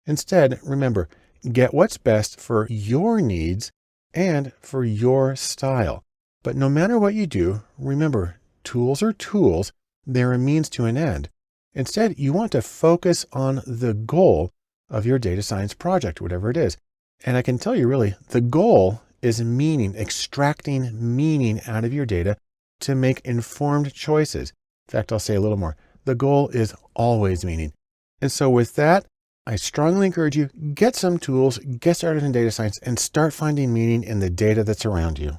Instead, remember, get what's best for your needs and for your style. But no matter what you do, remember, tools are tools. They're a means to an end. Instead, you want to focus on the goal of your data science project, whatever it is. And I can tell you really, the goal is meaning, extracting meaning out of your data to make informed choices. In fact, I'll say a little more. The goal is always meaning. And so with that, I strongly encourage you, get some tools, get started in data science, and start finding meaning in the data that's around you.